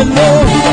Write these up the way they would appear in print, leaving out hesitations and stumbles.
Lord.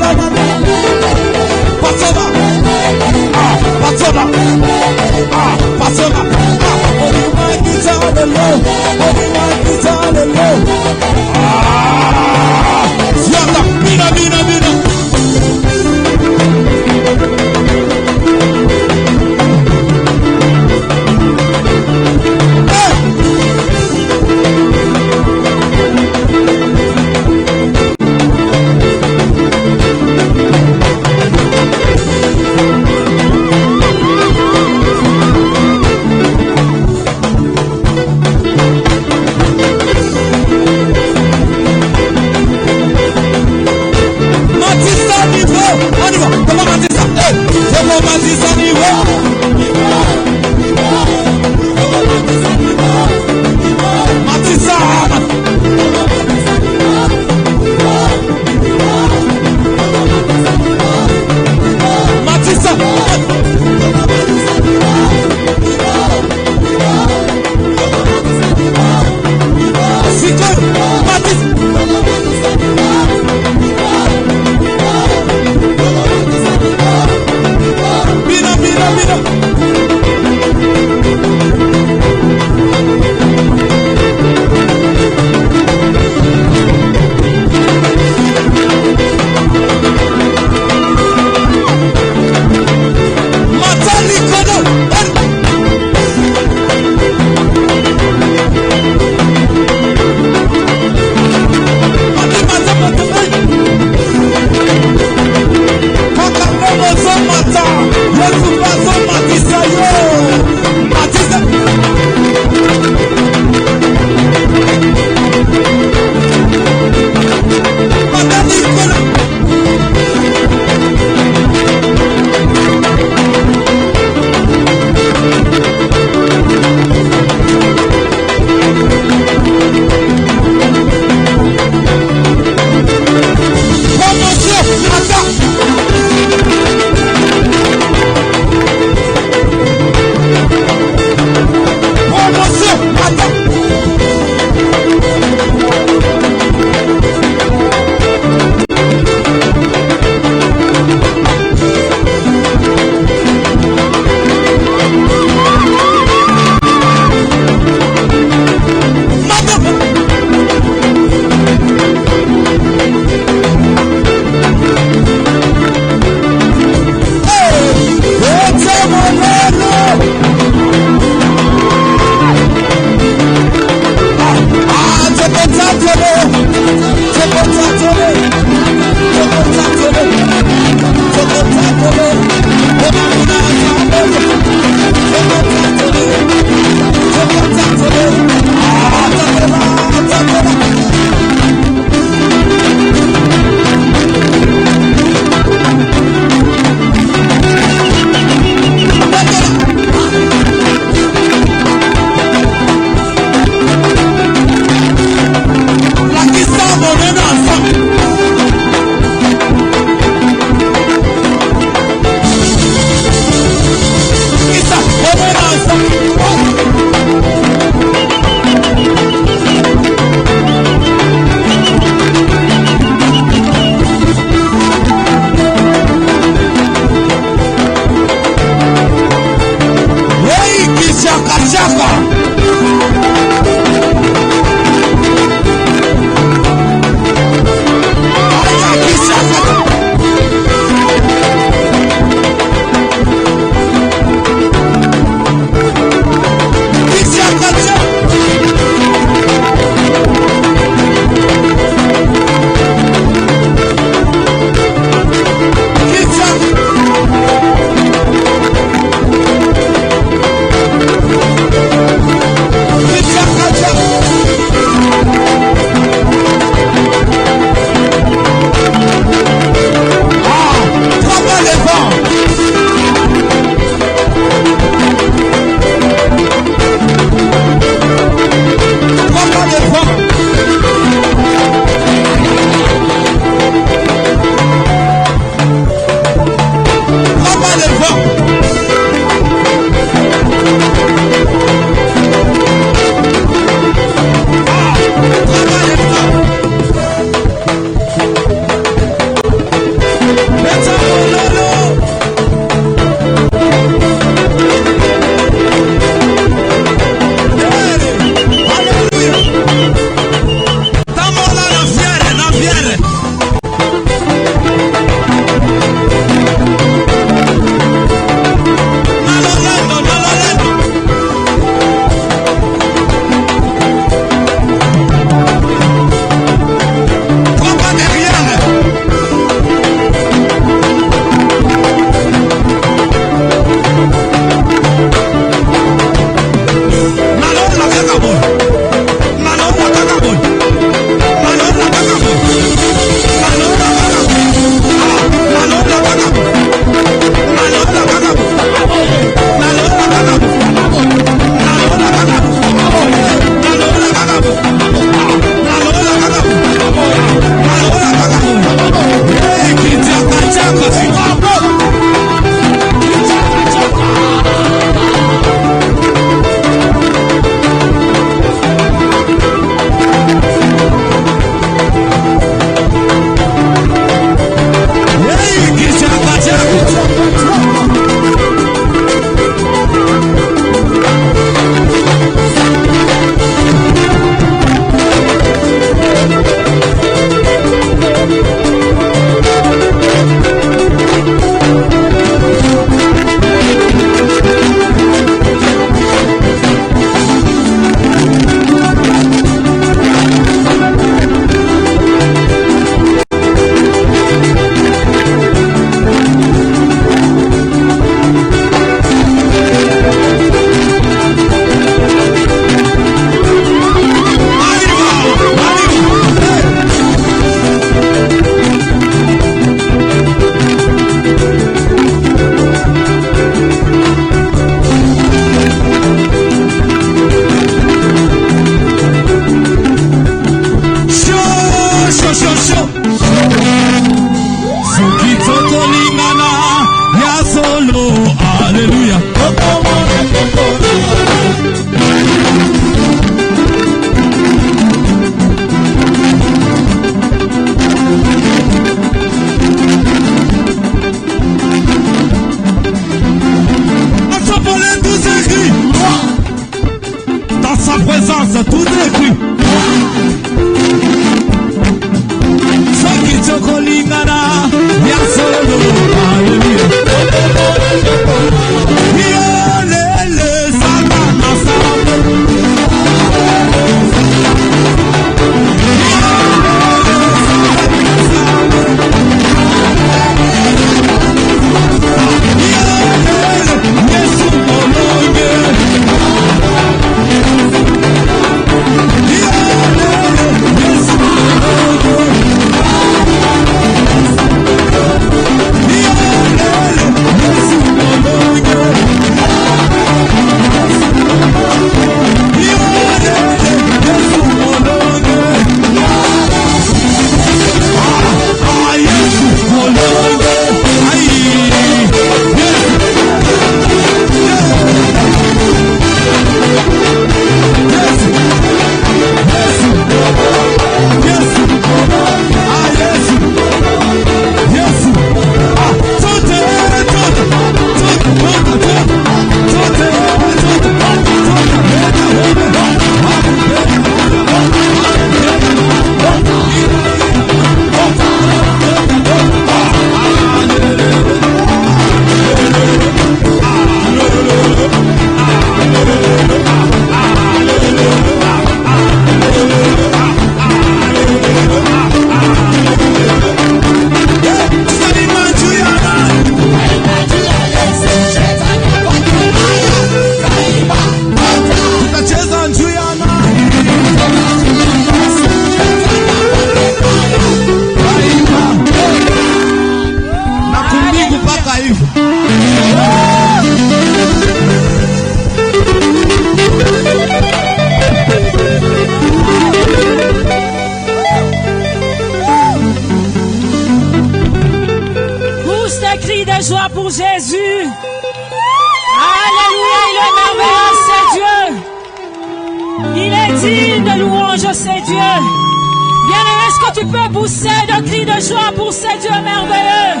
tu peux pousser de cris de joie pour ce Dieu merveilleux.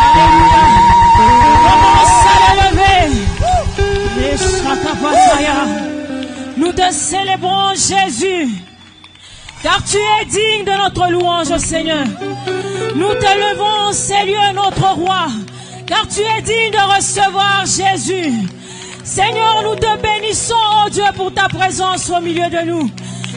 Alléluia. Commence à l'élever. Nous te célébrons, Jésus, car tu es digne de notre louange, Seigneur. Nous te levons, Seigneur, notre roi, car tu es digne de recevoir Jésus. Seigneur, nous te bénissons, oh Dieu, pour ta présence au milieu de nous.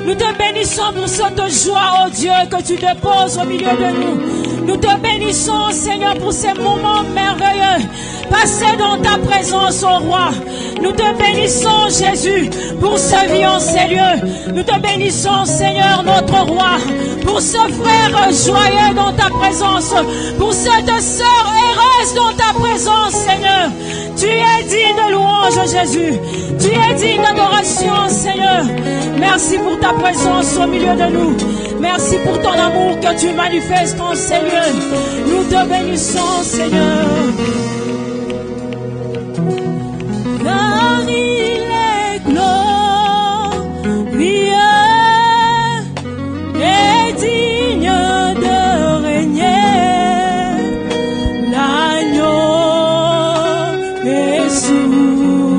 Nous te bénissons pour cette joie, oh Dieu, que tu déposes au milieu de nous. Nous te bénissons, Seigneur, pour ces moments merveilleux passés dans ta présence, oh Roi. Nous te bénissons, Jésus, pour ce vie en ces lieux. Nous te bénissons, Seigneur, notre Roi, pour ce frère joyeux dans ta présence, pour cette sœur heureuse dans ta présence, Seigneur. Tu es digne de louange, Jésus. Tu es digne d'adoration, Seigneur. Merci pour ta présence au milieu de nous. Merci pour ton amour que tu manifestes en ces lieux. Nous te bénissons, Seigneur. Car il est glorieux et digne de régner. L'agneau est souverain.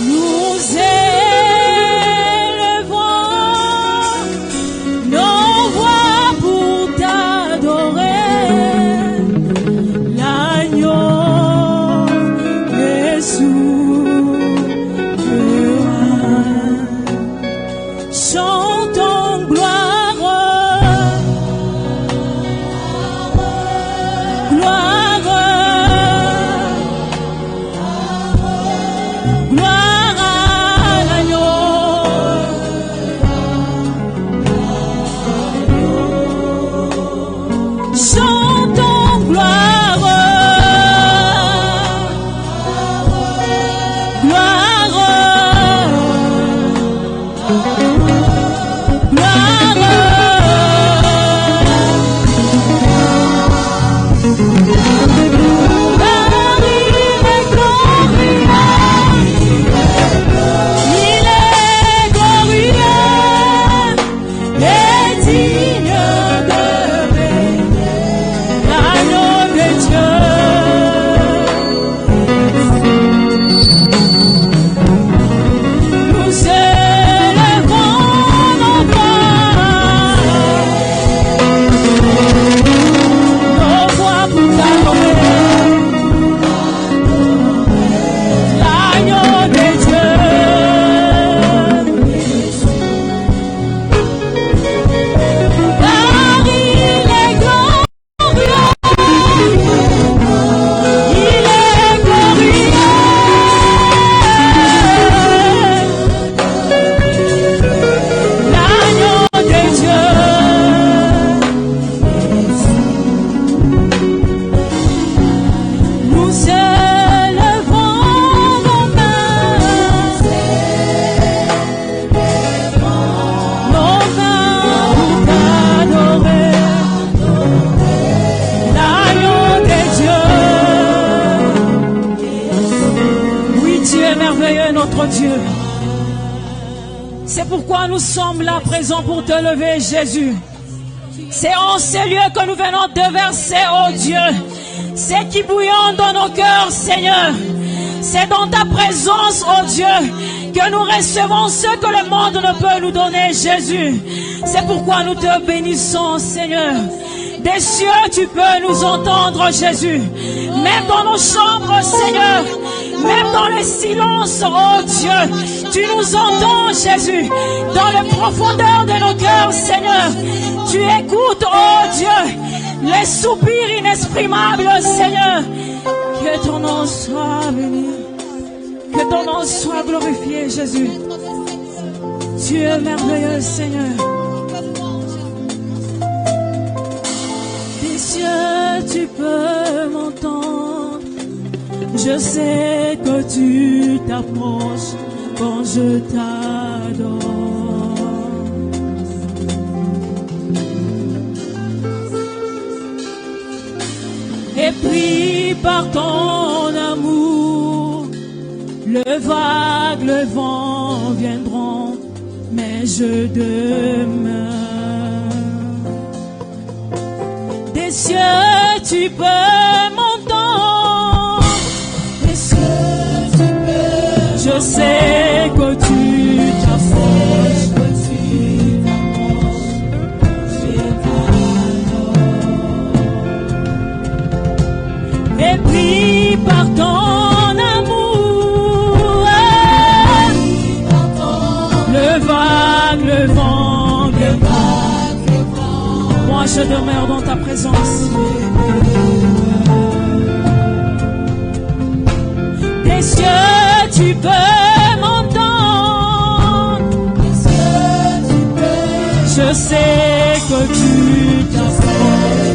Nous élevons nos voix pour t'adorer. L'agneau est souverain. Chantons gloire, gloire, gloire à l'agneau. Chantons gloire, gloire, il est glorieux et digne de régner. L'agneau de Dieu. Nous élevons nos voix pour t'adorer. L'agneau de Dieu. Car il est glorieux, il est glorieux. L'agneau de Dieu. Nous élevons nos mains pour t'adorer. L'agneau de Dieu. Oui, tu es merveilleux, notre Dieu. C'est pourquoi nous sommes là présents pour te lever, Jésus. C'est en ces lieux que nous venons te verser, oh Dieu. C'est qui bouillonne dans nos cœurs, Seigneur. C'est dans ta présence, oh Dieu, que nous recevons ce que le monde ne peut nous donner, Jésus. C'est pourquoi nous te bénissons, Seigneur. Des cieux, tu peux nous entendre, Jésus. Même dans nos chambres, Seigneur. Même dans les silences, oh Dieu. Tu nous entends, Jésus. Dans les profondeurs de nos cœurs, Seigneur. Tu écoutes, oh Dieu, les soupirs inexprimables, Seigneur. Que ton nom soit béni. Que ton nom soit glorifié, Jésus. Tu es merveilleux, Seigneur. Des cieux, tu peux m'entendre. Je sais que tu t'approches quand je t'adore. Et puis par ton amour, Le vague, le vent viendront, mais je demeure. Des cieux, tu peux m'entendre. Des cieux, tu peux. Je sais que tu t'approches. Et puis par ton amour, le vague, le vent, moi je demeure dans ta présence. Des cieux, tu peux m'entendre. Je sais que tu t'approches.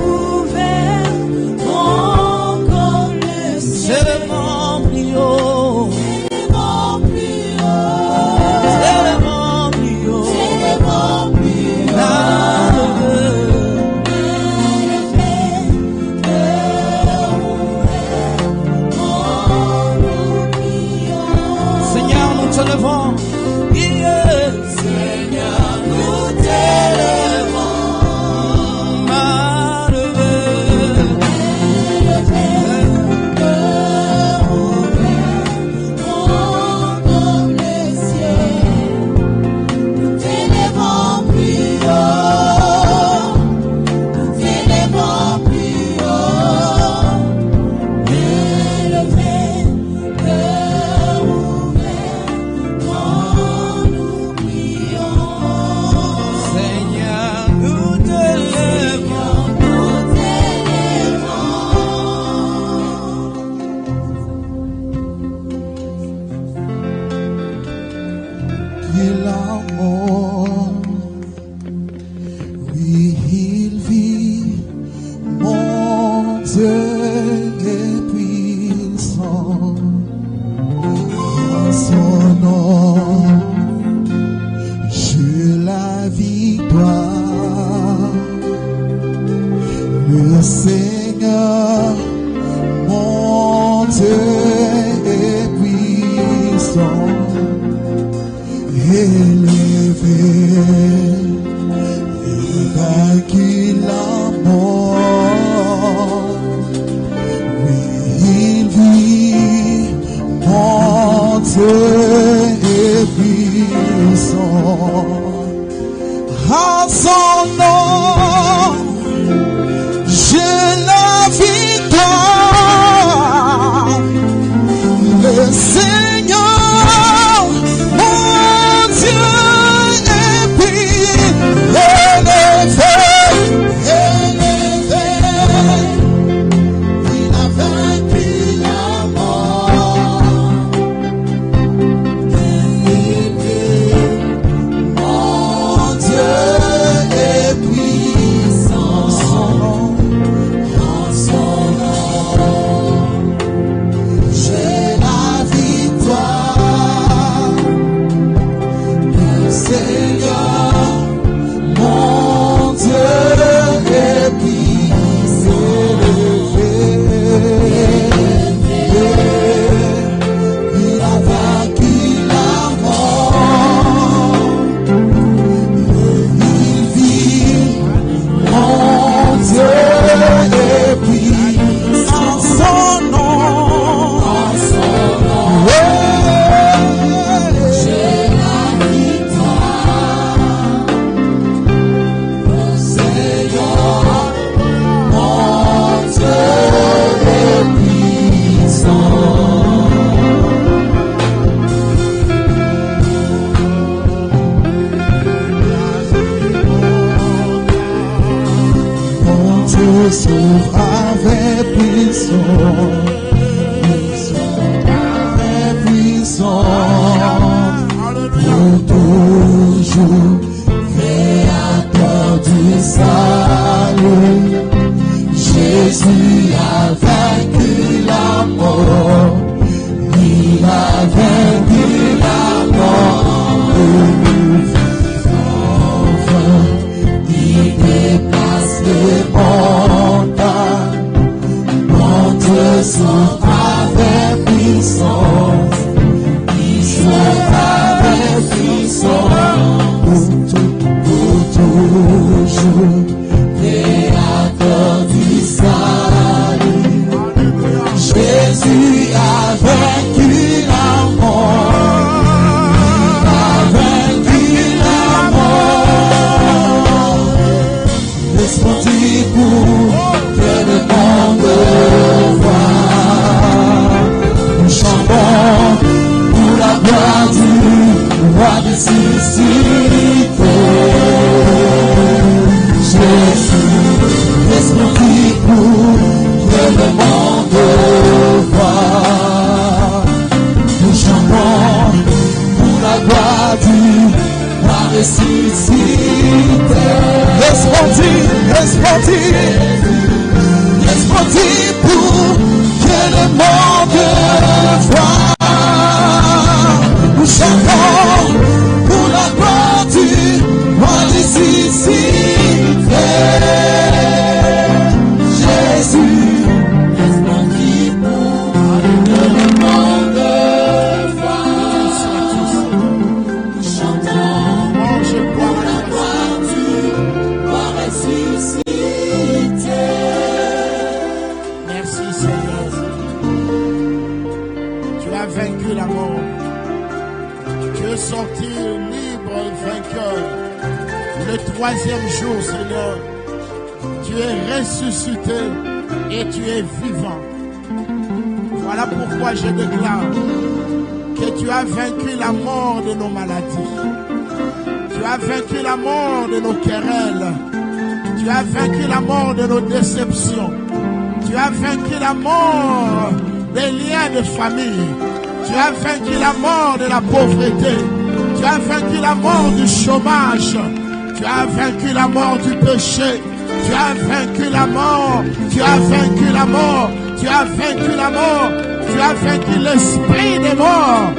Ouvert, victoire. Le Seigneur, mon Dieu est puissant, élevé, il vaincu la mort. Oui, il vit, mon Dieu est puissant. En son nom, j'ai la victoire. Le Seigneur, mon Dieu, est élevé, élevé. Il a vaincu la mort. Mon Dieu est puissant. En son nom, j'ai la victoire. Le Seigneur, mon Dieu est puissant. Il a vaincu la mort. Il vit, mon Dieu est puissant. Son nom, j'ai la victoire. Le Seigneur, mon Dieu est puissant. Mon Dieu sauve avec puissance, avec puissance, pour toujours, créateur du salut. Jésus a vaincu la mort, il a vaincu la mort. Il dépasse les montagnes. Mon Dieu sauve avec puissance. Il sauve avec puissance. Pour toujours, créateur du salut. Jésus a vaincu la mort. Il a vaincu la mort. Responsif pour que le monde voit. Nous chantons pour la gloire du roi ressuscité. Jésus, responsif pour que le monde voit. Nous chantons pour la gloire du roi ressuscité. Responsif, responsif, responsif pour que le monde voit. Nous chantons pour la gloire du roi ressuscité. Jésus, responsif pour que le monde voit. Nous chantons pour la gloire du roi ressuscité. Merci Seigneur. Tu as vaincu la mort. Tu es sorti libre et vainqueur. Le troisième jour, Seigneur, tu es ressuscité et tu es vivant. Voilà pourquoi je déclare que tu as vaincu la mort de nos maladies. Tu as vaincu la mort de nos querelles. Tu as vaincu la mort de nos déceptions. Tu as vaincu la mort des liens de famille. Tu as vaincu la mort de la pauvreté. Tu as vaincu la mort du chômage. Tu as vaincu la mort du péché. Tu as vaincu la mort. Tu as vaincu la mort. Tu as vaincu la mort. Tu as vaincu l'esprit des morts.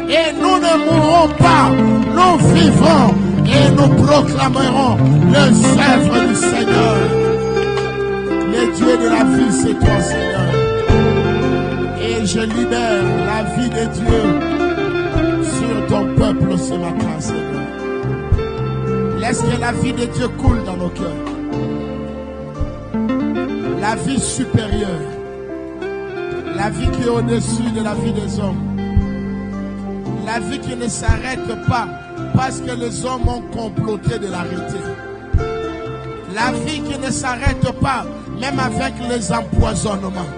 Et nous ne mourrons pas. Nous vivrons et nous proclamerons les œuvres du Seigneur. Le Dieu de la vie, c'est toi, Seigneur. Et je libère la vie de Dieu sur ton peuple ce matin, Seigneur. Laisse que la vie de Dieu coule dans nos cœurs. La vie supérieure. La vie qui est au-dessus de la vie des hommes. La vie qui ne s'arrête pas parce que les hommes ont comploté de l'arrêter. La vie qui ne s'arrête pas même avec les empoisonnements.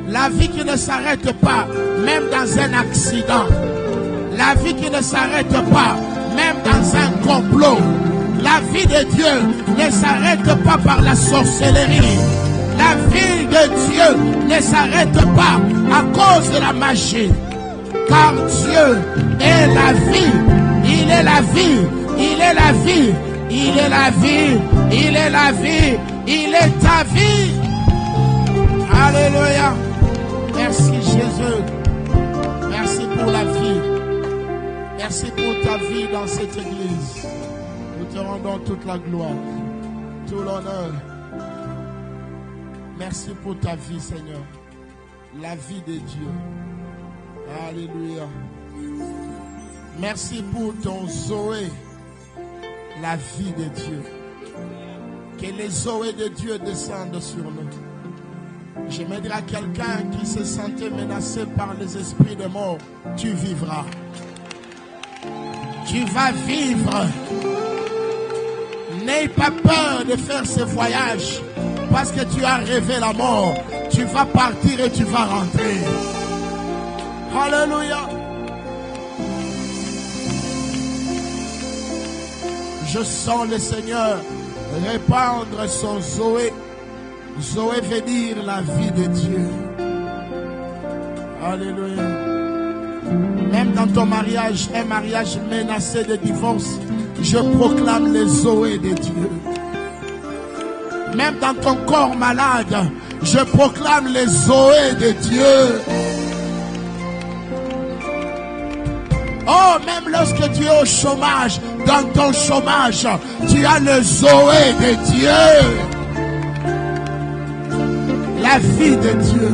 La vie qui ne s'arrête pas même dans un accident. La vie qui ne s'arrête pas même dans un complot. La vie de Dieu ne s'arrête pas par la sorcellerie. La vie de Dieu ne s'arrête pas à cause de la magie. Car Dieu est la vie. Il est la vie. Il est la vie. Il est la vie. Il est la vie. Il est ta vie. Alléluia. Merci Jésus. Merci pour la vie. Merci pour ta vie dans cette église. Nous te rendons toute la gloire, tout l'honneur. Merci pour ta vie, Seigneur. La vie de Dieu. Alléluia. Merci pour ton Zoé. La vie de Dieu. Que les Zoé de Dieu descendent sur nous. Je me dirai à quelqu'un qui se sentait menacé par les esprits de mort, tu vivras. Tu vas vivre. N'aie pas peur de faire ce voyage parce que tu as rêvé la mort. Tu vas partir et tu vas rentrer. Alléluia. Je sens le Seigneur répandre son Zoé. Zoé veut dire la vie de Dieu. Alléluia. Même dans ton mariage, un mariage menacé de divorce, je proclame les Zoé de Dieu. Même dans ton corps malade, je proclame les Zoé de Dieu. Oh, même lorsque tu es au chômage, dans ton chômage, tu as le Zoé de Dieu. La vie de Dieu.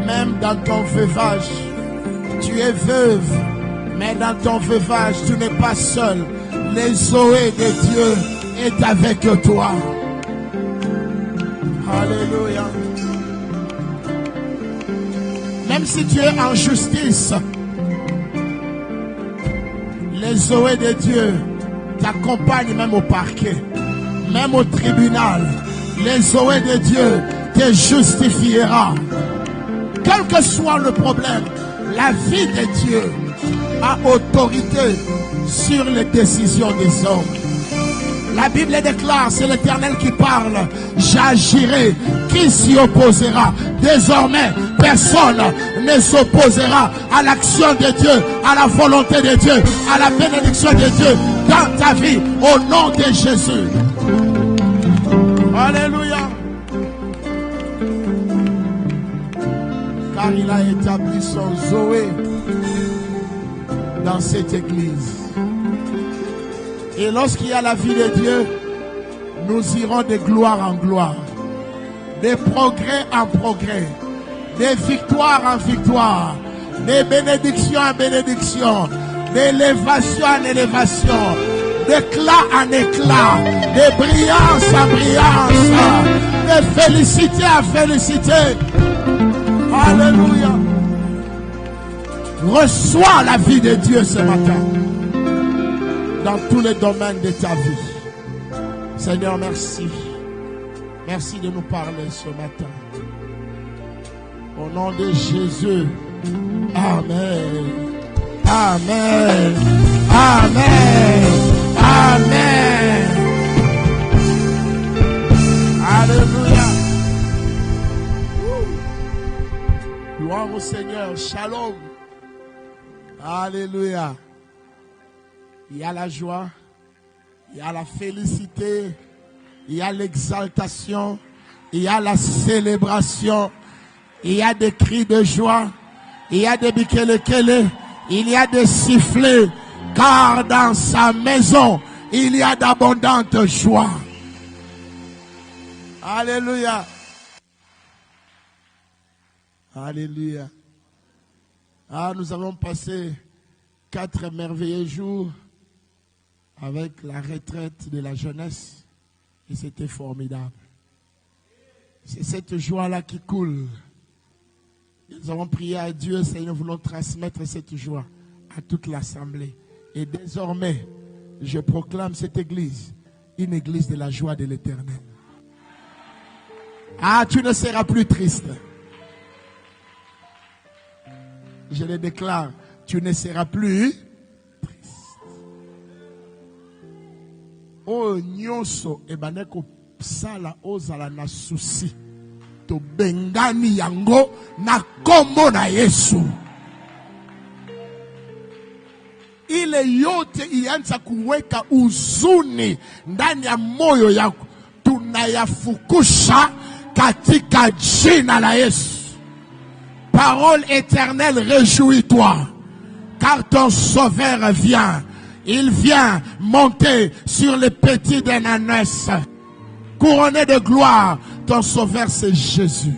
Même dans ton veuvage, tu es veuve, mais dans ton veuvage, tu n'es pas seul. Les Zoé de Dieu est avec toi. Alléluia. Même si tu es en justice, les Zoé de Dieu t'accompagnent même au parquet, même au tribunal. Les Zoé de Dieu te justifiera. Quel que soit le problème, la vie de Dieu a autorité sur les décisions des hommes. La Bible déclare, c'est l'Éternel qui parle. J'agirai. Qui s'y opposera? Désormais, personne ne s'opposera à l'action de Dieu, à la volonté de Dieu, à la bénédiction de Dieu dans ta vie, au nom de Jésus. Alléluia. Car il a établi son Zoé dans cette église. Et lorsqu'il y a la vie de Dieu, nous irons de gloire en gloire, de progrès en progrès, de victoire en victoire, de bénédiction en bénédiction, d'élévation en élévation, d'éclat en éclat, de brillance en brillance, de félicité en félicité. Alléluia. Reçois la vie de Dieu ce matin dans tous les domaines de ta vie. Seigneur, merci. Merci de nous parler ce matin. Au nom de Jésus. Amen. Amen. Amen. Amen. Alléluia. Gloire au Seigneur. Shalom. Alléluia. Il y a la joie, il y a la félicité, il y a l'exaltation, il y a la célébration, il y a des cris de joie, il y a des bikelekele, il y a des sifflets, car dans sa maison, il y a d'abondantes joies. Alléluia. Alléluia. Ah, nous avons passé 4 merveilleux jours avec la retraite de la jeunesse et c'était formidable. C'est cette joie-là qui coule. Nous avons prié à Dieu, Seigneur, nous voulons transmettre cette joie à toute l'assemblée. Et désormais, je proclame cette église, une église de la joie de l'Éternel. Ah, tu ne seras plus triste. Je le déclare, tu ne seras plus triste. Oh, nyonso, ebaneko sala ozala na souci. To bengani yango na kombo na Yesu. Ile yote ianza kuweka uzuni ndani ya moyo yako, tunayafukusha katika jina la Yesu. Parole éternelle, réjouis-toi, car ton sauveur vient. Il vient monter sur les petits d'Ananès. Couronné de gloire, ton sauveur c'est Jésus.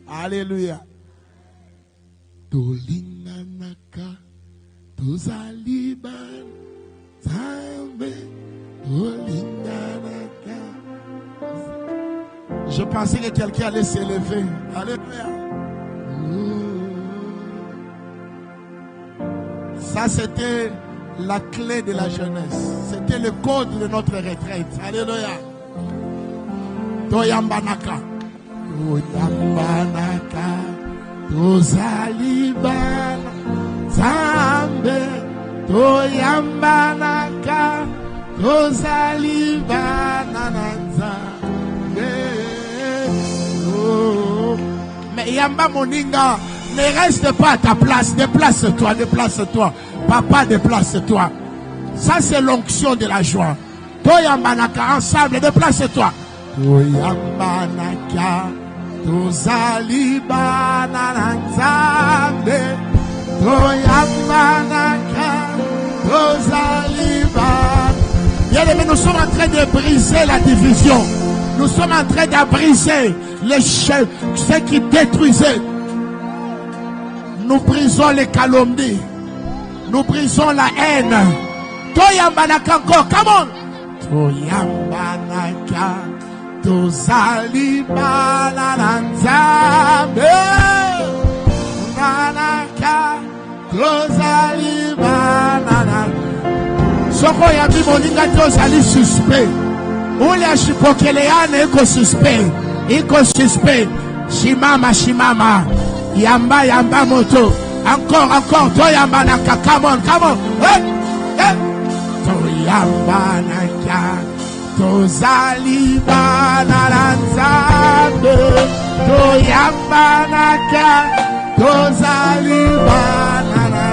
Alléluia. Tolinganaka, tozaliban, zambe, tolinganaka. Je pensais que quelqu'un allait s'élever. Alléluia. Ça, c'était la clé de la jeunesse. C'était le code de notre retraite. Alléluia. Toyambanaka. Toyambanaka. Tozaliban. Zambe. Toyambanaka. Tozaliban. Zambe. Mais Yamba Moninga, ne reste pas à ta place. Déplace-toi, déplace-toi. Papa, déplace-toi. Ça, c'est l'onction de la joie. Toyambanaka, ensemble, déplace-toi. Toyambanaka, tozalibana nzambe. Toyambanaka, tozalibana. Bien-aimés, nous sommes en train de briser la division. Nous sommes en train de briser ce qui détruisait. Nous brisons les calomnies. Nous brisons la haine. Toyambanaka encore. Come on. Toyambanaka. Tozalibana nzambe. Manaka. Tozalibana. Soko yambi moninga tozali suspect. Ule ashipokeleane iko suspect. Iko suspect. Shimama, shimama. Yamba, yamba moto. Encore, toyambanaka. Come on. Hey, hey. Toyambanaka. Tozalibana nzambe. Toyambanaka. Tozalibana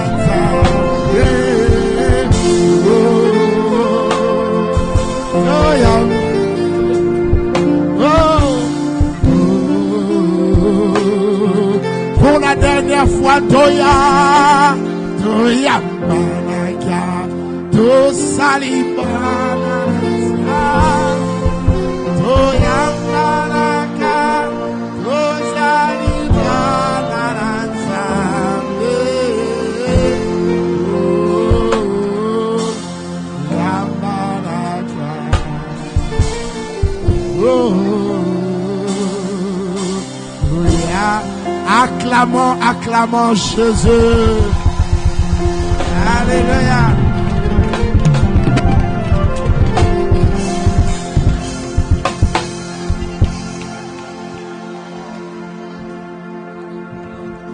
nzambe. Pour la dernière fois, Toyambanaka, Tozalibana, Toyambanaka, Tozalibana, Acclamons Jésus. Alléluia.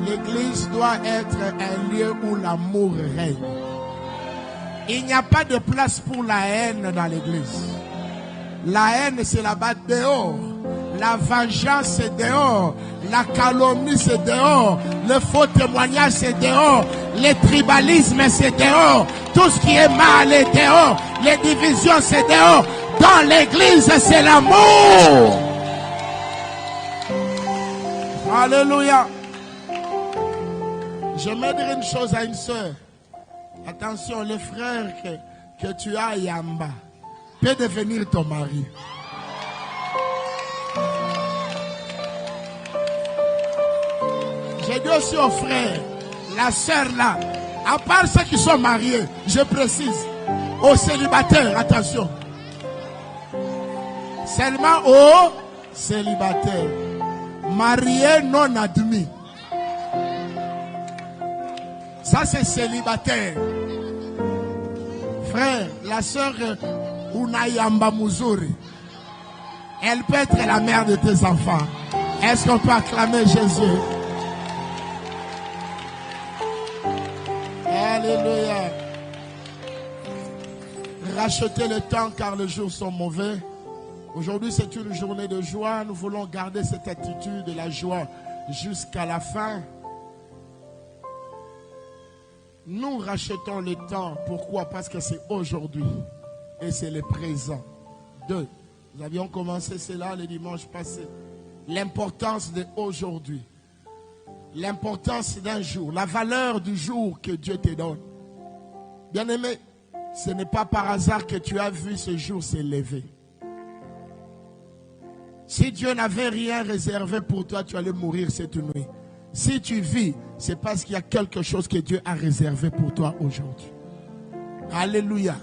L'église doit être un lieu où l'amour règne. Il n'y a pas de place pour la haine dans l'église. La haine, c'est là-bas dehors. La vengeance, c'est dehors. La calomnie, c'est dehors. Le faux témoignage, c'est dehors. Le tribalisme, c'est dehors. Tout ce qui est mal est dehors. Les divisions, c'est dehors. Dans l'église, c'est l'amour. Alléluia. J'aimerais dire une chose à une soeur. Attention, le frère que tu as à Yamba peut devenir ton mari. J'ai dit aussi aux frères, la sœur là, à part ceux qui sont mariés, je précise, aux célibataires, attention. Seulement aux célibataires. Mariés non admis. Ça c'est célibataire. Frère, la sœur Unayamba Muzuri, elle peut être la mère de tes enfants. Est-ce qu'on peut acclamer Jésus? Alléluia. Rachetez le temps car les jours sont mauvais. Aujourd'hui, c'est une journée de joie. Nous voulons garder cette attitude de la joie jusqu'à la fin. Nous rachetons le temps. Pourquoi? Parce que c'est aujourd'hui. Et c'est le présent. 2. Nous avions commencé cela le dimanche passé. L'importance de aujourd'hui. L'importance d'un jour. La valeur du jour que Dieu te donne. Bien-aimé, ce n'est pas par hasard que tu as vu ce jour s'élever. Si Dieu n'avait rien réservé pour toi, tu allais mourir cette nuit. Si tu vis, c'est parce qu'il y a quelque chose que Dieu a réservé pour toi aujourd'hui. Alléluia.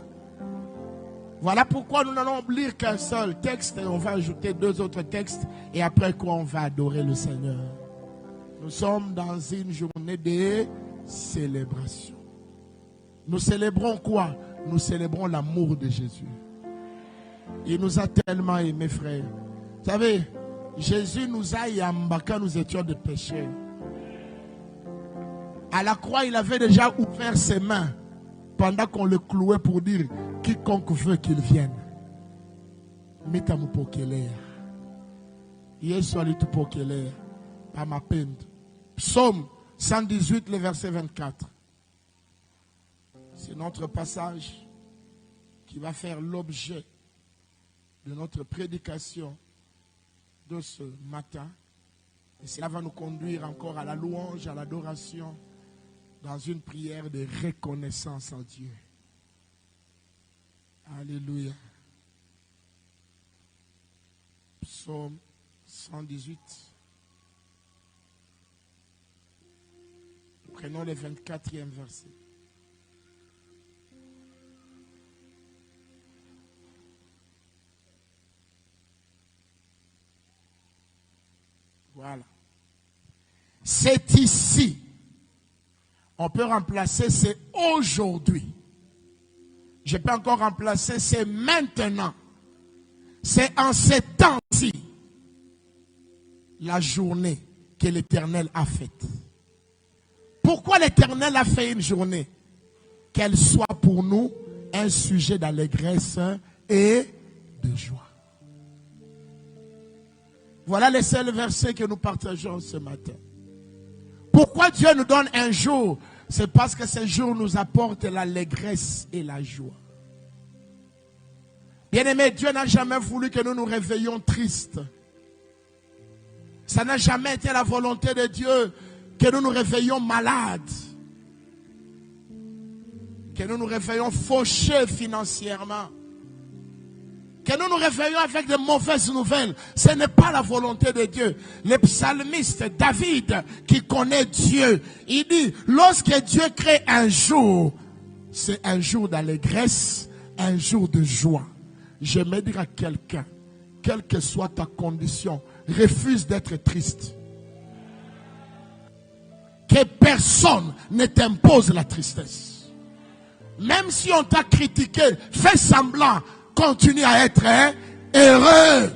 Voilà pourquoi nous n'allons lire qu'un seul texte et on va ajouter 2 autres textes et après quoi on va adorer le Seigneur. Nous sommes dans une journée de célébration. Nous célébrons quoi? Nous célébrons l'amour de Jésus. Il nous a tellement aimés, frères. Vous savez, Jésus nous a yamba quand nous étions des pécheurs. À la croix, il avait déjà ouvert ses mains pendant qu'on le clouait pour dire quiconque veut qu'il vienne. Mitamupokelea. Yesu alitupokelea. Pas ma peine. Psaume 118, le verset 24. C'est notre passage qui va faire l'objet de notre prédication de ce matin. Et cela va nous conduire encore à la louange, à l'adoration, dans une prière de reconnaissance en Dieu. Alléluia. Psaume 118. Prenons le 24e verset. Voilà. C'est ici. On peut remplacer c'est aujourd'hui. Je peux encore remplacer c'est maintenant. C'est en ces temps-ci. La journée que l'Éternel a faite. Pourquoi l'Éternel a fait une journée? Qu'elle soit pour nous un sujet d'allégresse et de joie. Voilà les seuls versets que nous partageons ce matin. Pourquoi Dieu nous donne un jour? C'est parce que ce jour nous apporte l'allégresse et la joie. Bien-aimé, Dieu n'a jamais voulu que nous nous réveillions tristes. Ça n'a jamais été la volonté de Dieu que nous nous réveillions malades. Que nous nous réveillions fauchés financièrement. Que nous nous réveillons avec de mauvaises nouvelles. Ce n'est pas la volonté de Dieu. Le psalmiste David, qui connaît Dieu, il dit, lorsque Dieu crée un jour, c'est un jour d'allégresse, un jour de joie. J'aimerais dire à quelqu'un, quelle que soit ta condition, refuse d'être triste. Que personne ne t'impose la tristesse. Même si on t'a critiqué, fais semblant. Continue à être heureux.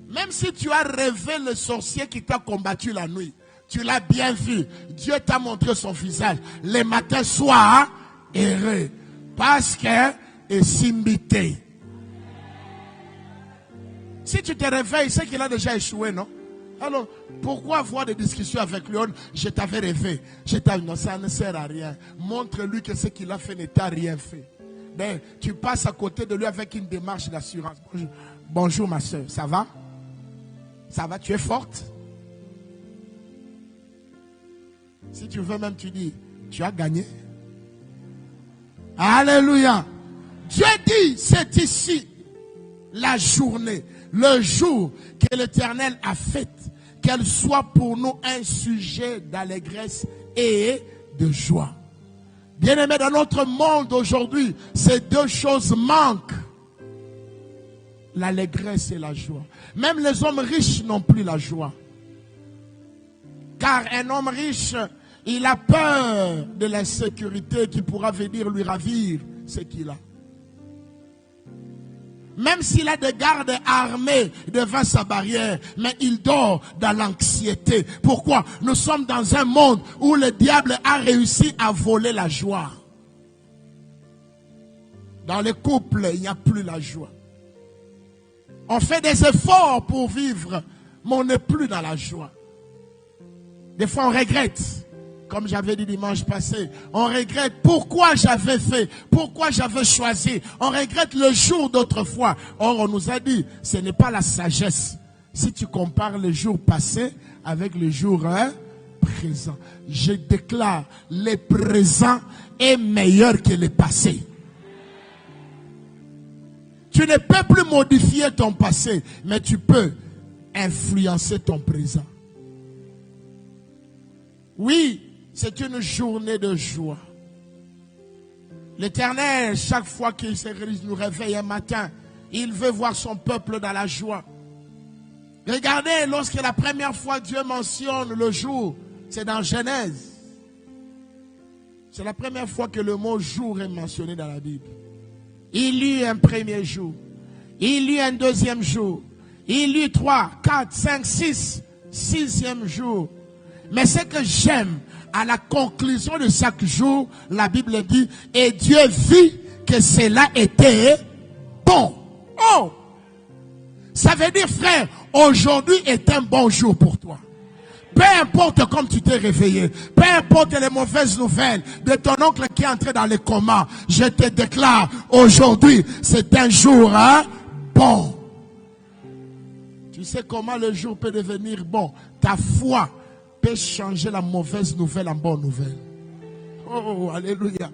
Même si tu as rêvé le sorcier qui t'a combattu la nuit, tu l'as bien vu. Dieu t'a montré son visage. Les matins, sois heureux. Parce que est simbité. Si tu te réveilles, c'est qu'il a déjà échoué, non? Alors, pourquoi avoir des discussions avec lui? Je t'avais rêvé. Non, ça ne sert à rien. Montre-lui que ce qu'il a fait ne t'a rien fait. Mais tu passes à côté de lui avec une démarche d'assurance. Bonjour ma soeur, ça va? Ça va, tu es forte? Si tu veux même, tu dis, tu as gagné. Alléluia. Dieu dit, c'est ici la journée, le jour que l'Éternel a fait, qu'elle soit pour nous un sujet d'allégresse et de joie. Bien-aimés, dans notre monde aujourd'hui, ces deux choses manquent. L'allégresse et la joie. Même les hommes riches n'ont plus la joie. Car un homme riche, il a peur de l'insécurité qui pourra venir lui ravir ce qu'il a. Même s'il a des gardes armés devant sa barrière, mais il dort dans l'anxiété. Pourquoi? Nous sommes dans un monde où le diable a réussi à voler la joie. Dans les couples, il n'y a plus la joie. On fait des efforts pour vivre, mais on n'est plus dans la joie. Des fois, on regrette. Comme j'avais dit dimanche passé, on regrette pourquoi j'avais fait, pourquoi j'avais choisi. On regrette le jour d'autrefois. Or, on nous a dit, ce n'est pas la sagesse. Si tu compares le jour passé avec le jour présent, je déclare, le présent est meilleur que le passé. Tu ne peux plus modifier ton passé, mais tu peux influencer ton présent. Oui, c'est une journée de joie. L'Éternel, chaque fois qu'il nous réveille un matin, il veut voir son peuple dans la joie. Regardez, lorsque la première fois Dieu mentionne le jour, c'est dans Genèse. C'est la première fois que le mot jour est mentionné dans la Bible. Il y eut un premier jour. Il y eut un deuxième jour. Il y eut 3, 4, 5, 6, sixième jour. Mais ce que j'aime, à la conclusion de chaque jour, la Bible dit, et Dieu vit que cela était bon. Oh! Ça veut dire, frère, aujourd'hui est un bon jour pour toi. Peu importe comme tu t'es réveillé, peu importe les mauvaises nouvelles de ton oncle qui est entré dans le coma, je te déclare, aujourd'hui, c'est un jour bon. Tu sais comment le jour peut devenir bon? Ta foi peut changer la mauvaise nouvelle en bonne nouvelle. Oh, alléluia.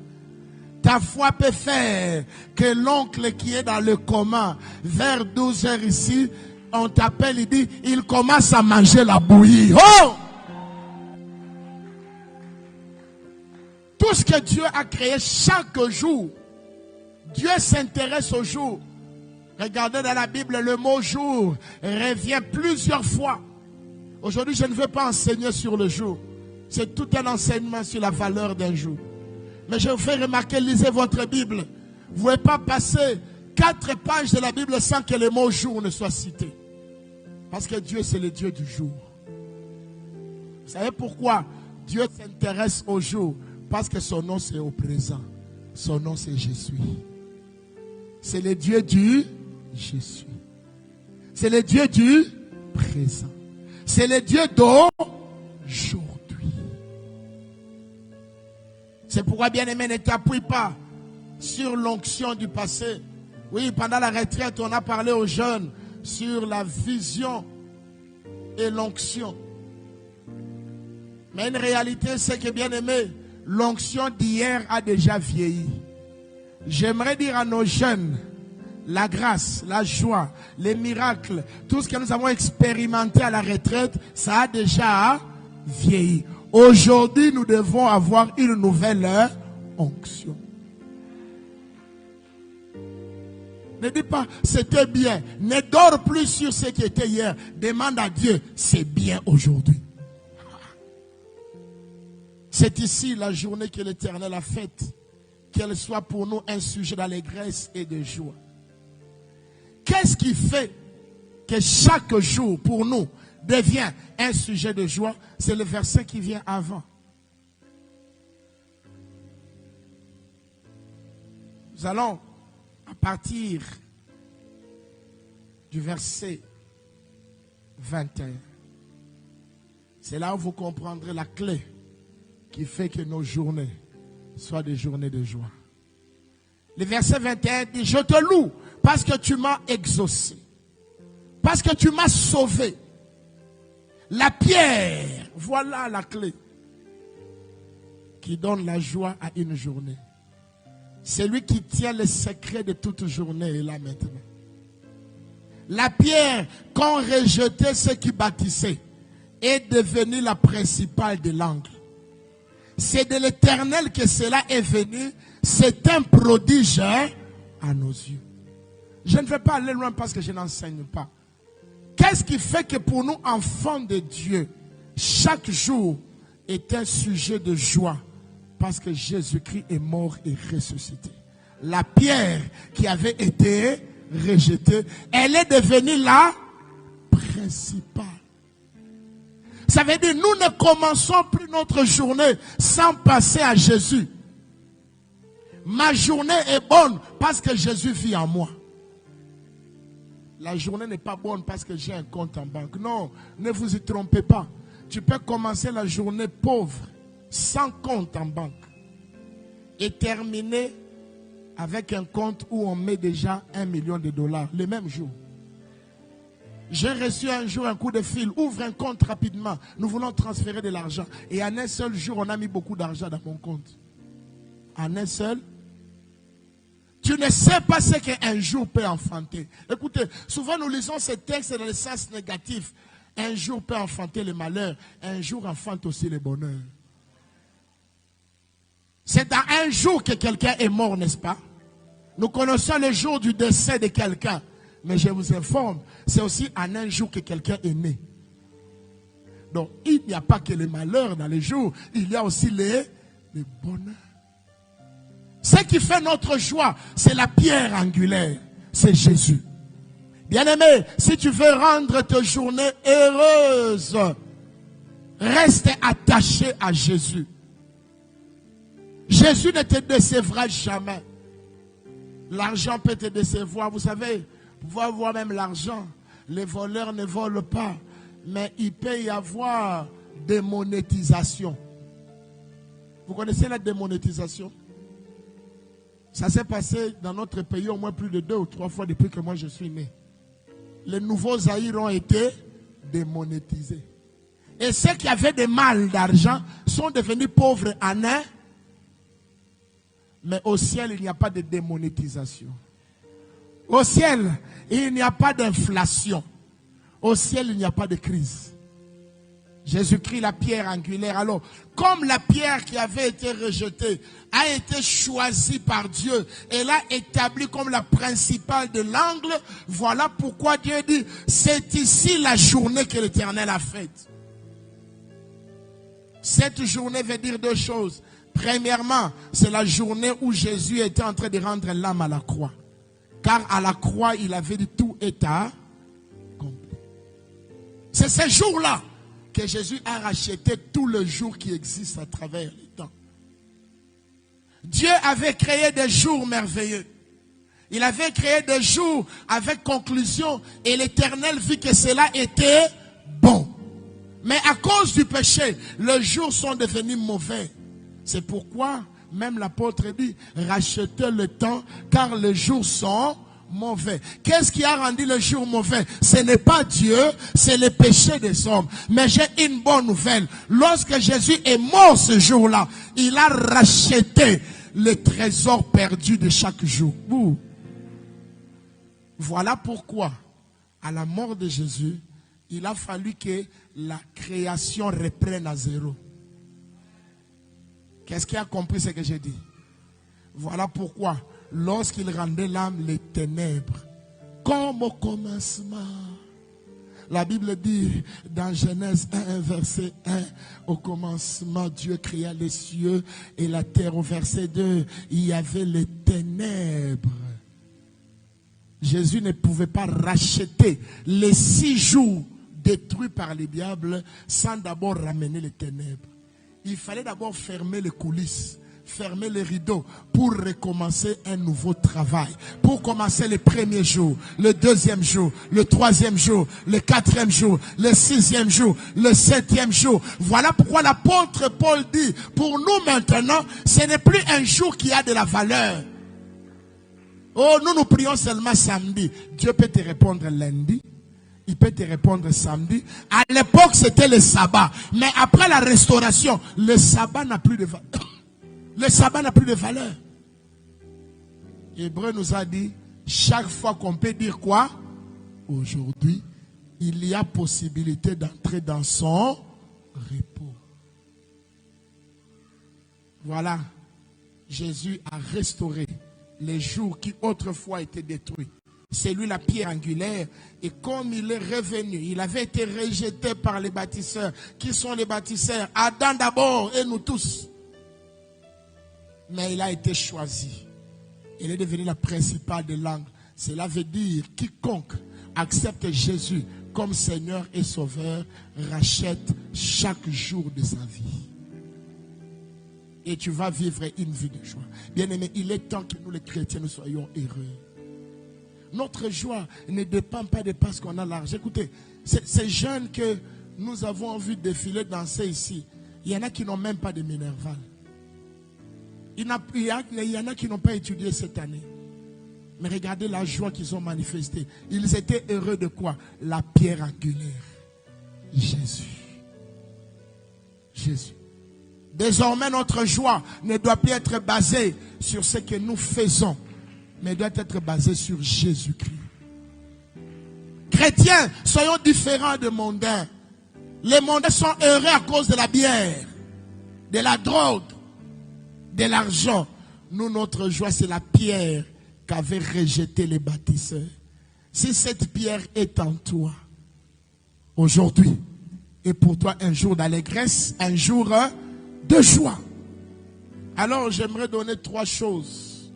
Ta foi peut faire que l'oncle qui est dans le coma, vers 12 heures ici, on t'appelle, il dit, il commence à manger la bouillie. Oh! Tout ce que Dieu a créé chaque jour, Dieu s'intéresse au jour. Regardez dans la Bible, le mot jour revient plusieurs fois. Aujourd'hui, je ne veux pas enseigner sur le jour. C'est tout un enseignement sur la valeur d'un jour. Mais je vous fais remarquer, lisez votre Bible. Vous ne pouvez pas passer 4 pages de la Bible sans que le mot jour ne soit cité. Parce que Dieu, c'est le Dieu du jour. Vous savez pourquoi Dieu s'intéresse au jour? Parce que son nom, c'est au présent. Son nom, c'est je suis. C'est le Dieu du je suis. C'est le Dieu du présent. C'est le Dieu d'aujourd'hui. C'est pourquoi, bien-aimé, ne t'appuie pas sur l'onction du passé. Oui, pendant la retraite, on a parlé aux jeunes sur la vision et l'onction. Mais une réalité, c'est que, bien-aimé, l'onction d'hier a déjà vieilli. J'aimerais dire à nos jeunes, la grâce, la joie, les miracles, tout ce que nous avons expérimenté à la retraite, ça a déjà vieilli. Aujourd'hui, nous devons avoir une nouvelle onction. Ne dis pas, c'était bien. Ne dors plus sur ce qui était hier. Demande à Dieu, c'est bien aujourd'hui. C'est ici la journée que l'Éternel a faite. Qu'elle soit pour nous un sujet d'allégresse et de joie. Qu'est-ce qui fait que chaque jour pour nous devient un sujet de joie? C'est le verset qui vient avant. Nous allons à partir du verset 21. C'est là où vous comprendrez la clé qui fait que nos journées soient des journées de joie. Le verset 21 dit, je te loue parce que tu m'as exaucé, parce que tu m'as sauvé. La pierre, voilà la clé. qui donne la joie à une journée. C'est lui qui tient les secrets de toute journée et là maintenant. La pierre qu'ont rejeté ceux qui bâtissaient est devenue la principale de l'angle. C'est de l'Éternel que cela est venu. C'est un prodige à nos yeux. Je ne vais pas aller loin parce que je n'enseigne pas. Qu'est-ce qui fait que pour nous, enfants de Dieu, chaque jour est un sujet de joie? Parce que Jésus-Christ est mort et ressuscité. La pierre qui avait été rejetée, elle est devenue la principale. Ça veut dire, nous ne commençons plus notre journée sans passer à Jésus. Ma journée est bonne parce que Jésus vit en moi. La journée n'est pas bonne parce que j'ai un compte en banque. Non, ne vous y trompez pas. Tu peux commencer la journée pauvre, sans compte en banque, et terminer avec un compte où on met déjà $1 million le même jour. J'ai reçu un jour un coup de fil, ouvre un compte rapidement, nous voulons transférer de l'argent. Et en un seul jour, on a mis beaucoup d'argent dans mon compte. En un seul. Tu ne sais pas ce qu'un jour peut enfanter. Écoutez, souvent nous lisons ces textes dans le sens négatif. Un jour peut enfanter le malheur, un jour enfante aussi le bonheur. C'est dans un jour que quelqu'un est mort, n'est-ce pas? Nous connaissons le jour du décès de quelqu'un. Mais je vous informe, c'est aussi en un jour que quelqu'un est né. Donc, il n'y a pas que le malheur dans les jours, il y a aussi le bonheur. Ce qui fait notre joie, c'est la pierre angulaire, c'est Jésus. Bien-aimé, si tu veux rendre ta journée heureuse, reste attaché à Jésus. Jésus ne te décevra jamais. L'argent peut te décevoir. Vous savez, vous pouvez avoir même l'argent. Les voleurs ne volent pas. Mais il peut y avoir démonétisation. Vous connaissez la démonétisation? Ça s'est passé dans notre pays au moins plus de 2 ou 3 fois depuis que moi je suis né. Les nouveaux Zaïre ont été démonétisés. Et ceux qui avaient des mal d'argent sont devenus pauvres en un. Mais au ciel, il n'y a pas de démonétisation. Au ciel, il n'y a pas d'inflation. Au ciel, il n'y a pas de crise. Jésus-Christ, la pierre angulaire. Alors, comme la pierre qui avait été rejetée a été choisie par Dieu et l'a établie comme la principale de l'angle, voilà pourquoi Dieu dit, c'est ici la journée que l'Éternel a faite. Cette journée veut dire 2 choses. Premièrement, c'est la journée où Jésus était en train de rendre l'âme à la croix. Car à la croix, il avait dit tout est accompli. C'est ce jour-là que Jésus a racheté tous les jours qui existent à travers les temps. Dieu avait créé des jours merveilleux. Il avait créé des jours avec conclusion et l'Éternel vit que cela était bon. Mais à cause du péché, les jours sont devenus mauvais. C'est pourquoi même l'apôtre dit, rachetez le temps car les jours sont mauvais. Qu'est-ce qui a rendu le jour mauvais? Ce n'est pas Dieu, c'est le péché des hommes. Mais j'ai une bonne nouvelle. Lorsque Jésus est mort ce jour-là, il a racheté les trésors perdus de chaque jour. Voilà pourquoi, à la mort de Jésus, il a fallu que la création reprenne à zéro. Qu'est-ce qui a compris ce que j'ai dit? Voilà pourquoi, lorsqu'il rendait l'âme les ténèbres, comme au commencement. La Bible dit dans Genèse 1, verset 1, au commencement, Dieu créa les cieux et la terre. Au verset 2, il y avait les ténèbres. Jésus ne pouvait pas racheter les 6 jours détruits par les diables sans d'abord ramener les ténèbres. Il fallait d'abord fermer les coulisses, fermer les rideaux pour recommencer un nouveau travail. Pour commencer le premier jour, le deuxième jour, le troisième jour, le quatrième jour, le 6e jour, le 7e jour. Voilà pourquoi l'apôtre Paul dit, pour nous maintenant, ce n'est plus un jour qui a de la valeur. Oh, nous prions seulement samedi. Dieu peut te répondre lundi. Il peut te répondre samedi. À l'époque, c'était le sabbat. Mais après la restauration, le sabbat n'a plus de valeur. Le sabbat n'a plus de valeur. Hébreu nous a dit, chaque fois qu'on peut dire quoi? Aujourd'hui, il y a possibilité d'entrer dans son repos. Voilà, Jésus a restauré les jours qui autrefois étaient détruits. C'est lui la pierre angulaire. Et comme il est revenu, il avait été rejeté par les bâtisseurs. Qui sont les bâtisseurs? Adam d'abord et nous tous. Mais il a été choisi. Il est devenu la principale de l'angle. Cela veut dire quiconque accepte Jésus comme Seigneur et Sauveur rachète chaque jour de sa vie. Et tu vas vivre une vie de joie. Bien-aimé, il est temps que nous les chrétiens nous soyons heureux. Notre joie ne dépend pas de parce qu'on a l'argent. Écoutez, ces jeunes que nous avons vu défiler, danser ici, il y en a qui n'ont même pas de Minerval. Il y en a qui n'ont pas étudié cette année. Mais regardez la joie qu'ils ont manifestée. Ils étaient heureux de quoi? La pierre angulaire. Jésus. Jésus. Désormais, notre joie ne doit plus être basée sur ce que nous faisons, mais doit être basée sur Jésus-Christ. Chrétiens, soyons différents des mondains. Les mondains sont heureux à cause de la bière, de la drogue, de l'argent. Nous, notre joie, c'est la pierre qu'avaient rejeté les bâtisseurs. Si cette pierre est en toi, aujourd'hui, et pour toi un jour d'allégresse, un jour de joie. Alors j'aimerais donner 3 choses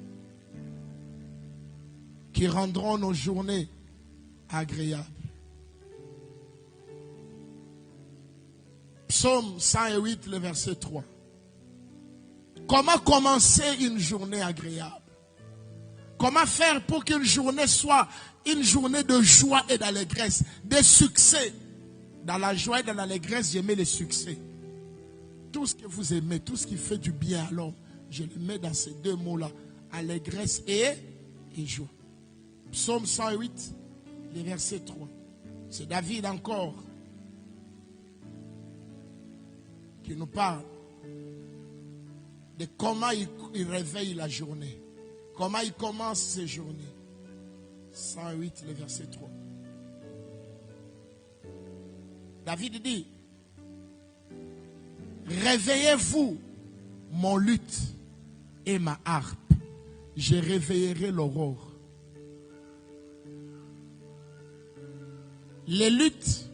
qui rendront nos journées agréables. Psaume 108, le verset 3. Comment commencer une journée agréable? Comment faire pour qu'une journée soit une journée de joie et d'allégresse, de succès? Dans la joie et dans l'allégresse, j'aimais le succès. Tout ce que vous aimez, tout ce qui fait du bien, alors je le mets dans ces 2 mots-là. Allégresse et joie. Psaume 108, le verset 3. C'est David encore qui nous parle de comment il réveille la journée. Comment il commence ses journées. 108, le verset 3. David dit, réveillez-vous, mon luth et ma harpe. Je réveillerai l'aurore. Les luths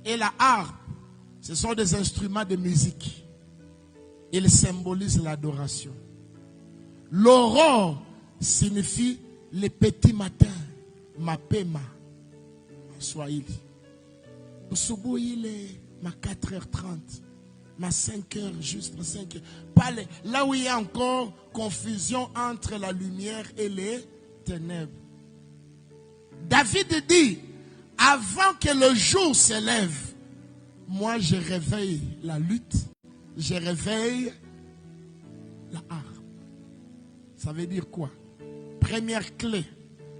et la harpe, ce sont des instruments de musique. Ils symbolisent l'adoration. L'aurore signifie le petit matin. Mapema. En Swahili. Usubuhi ile ma 4h30. Ma 5h, juste 5h. Là où il y a encore confusion entre la lumière et les ténèbres. David dit, avant que le jour se lève, moi je réveille la lutte, je réveille la harpe. Ça veut dire quoi? Première clé,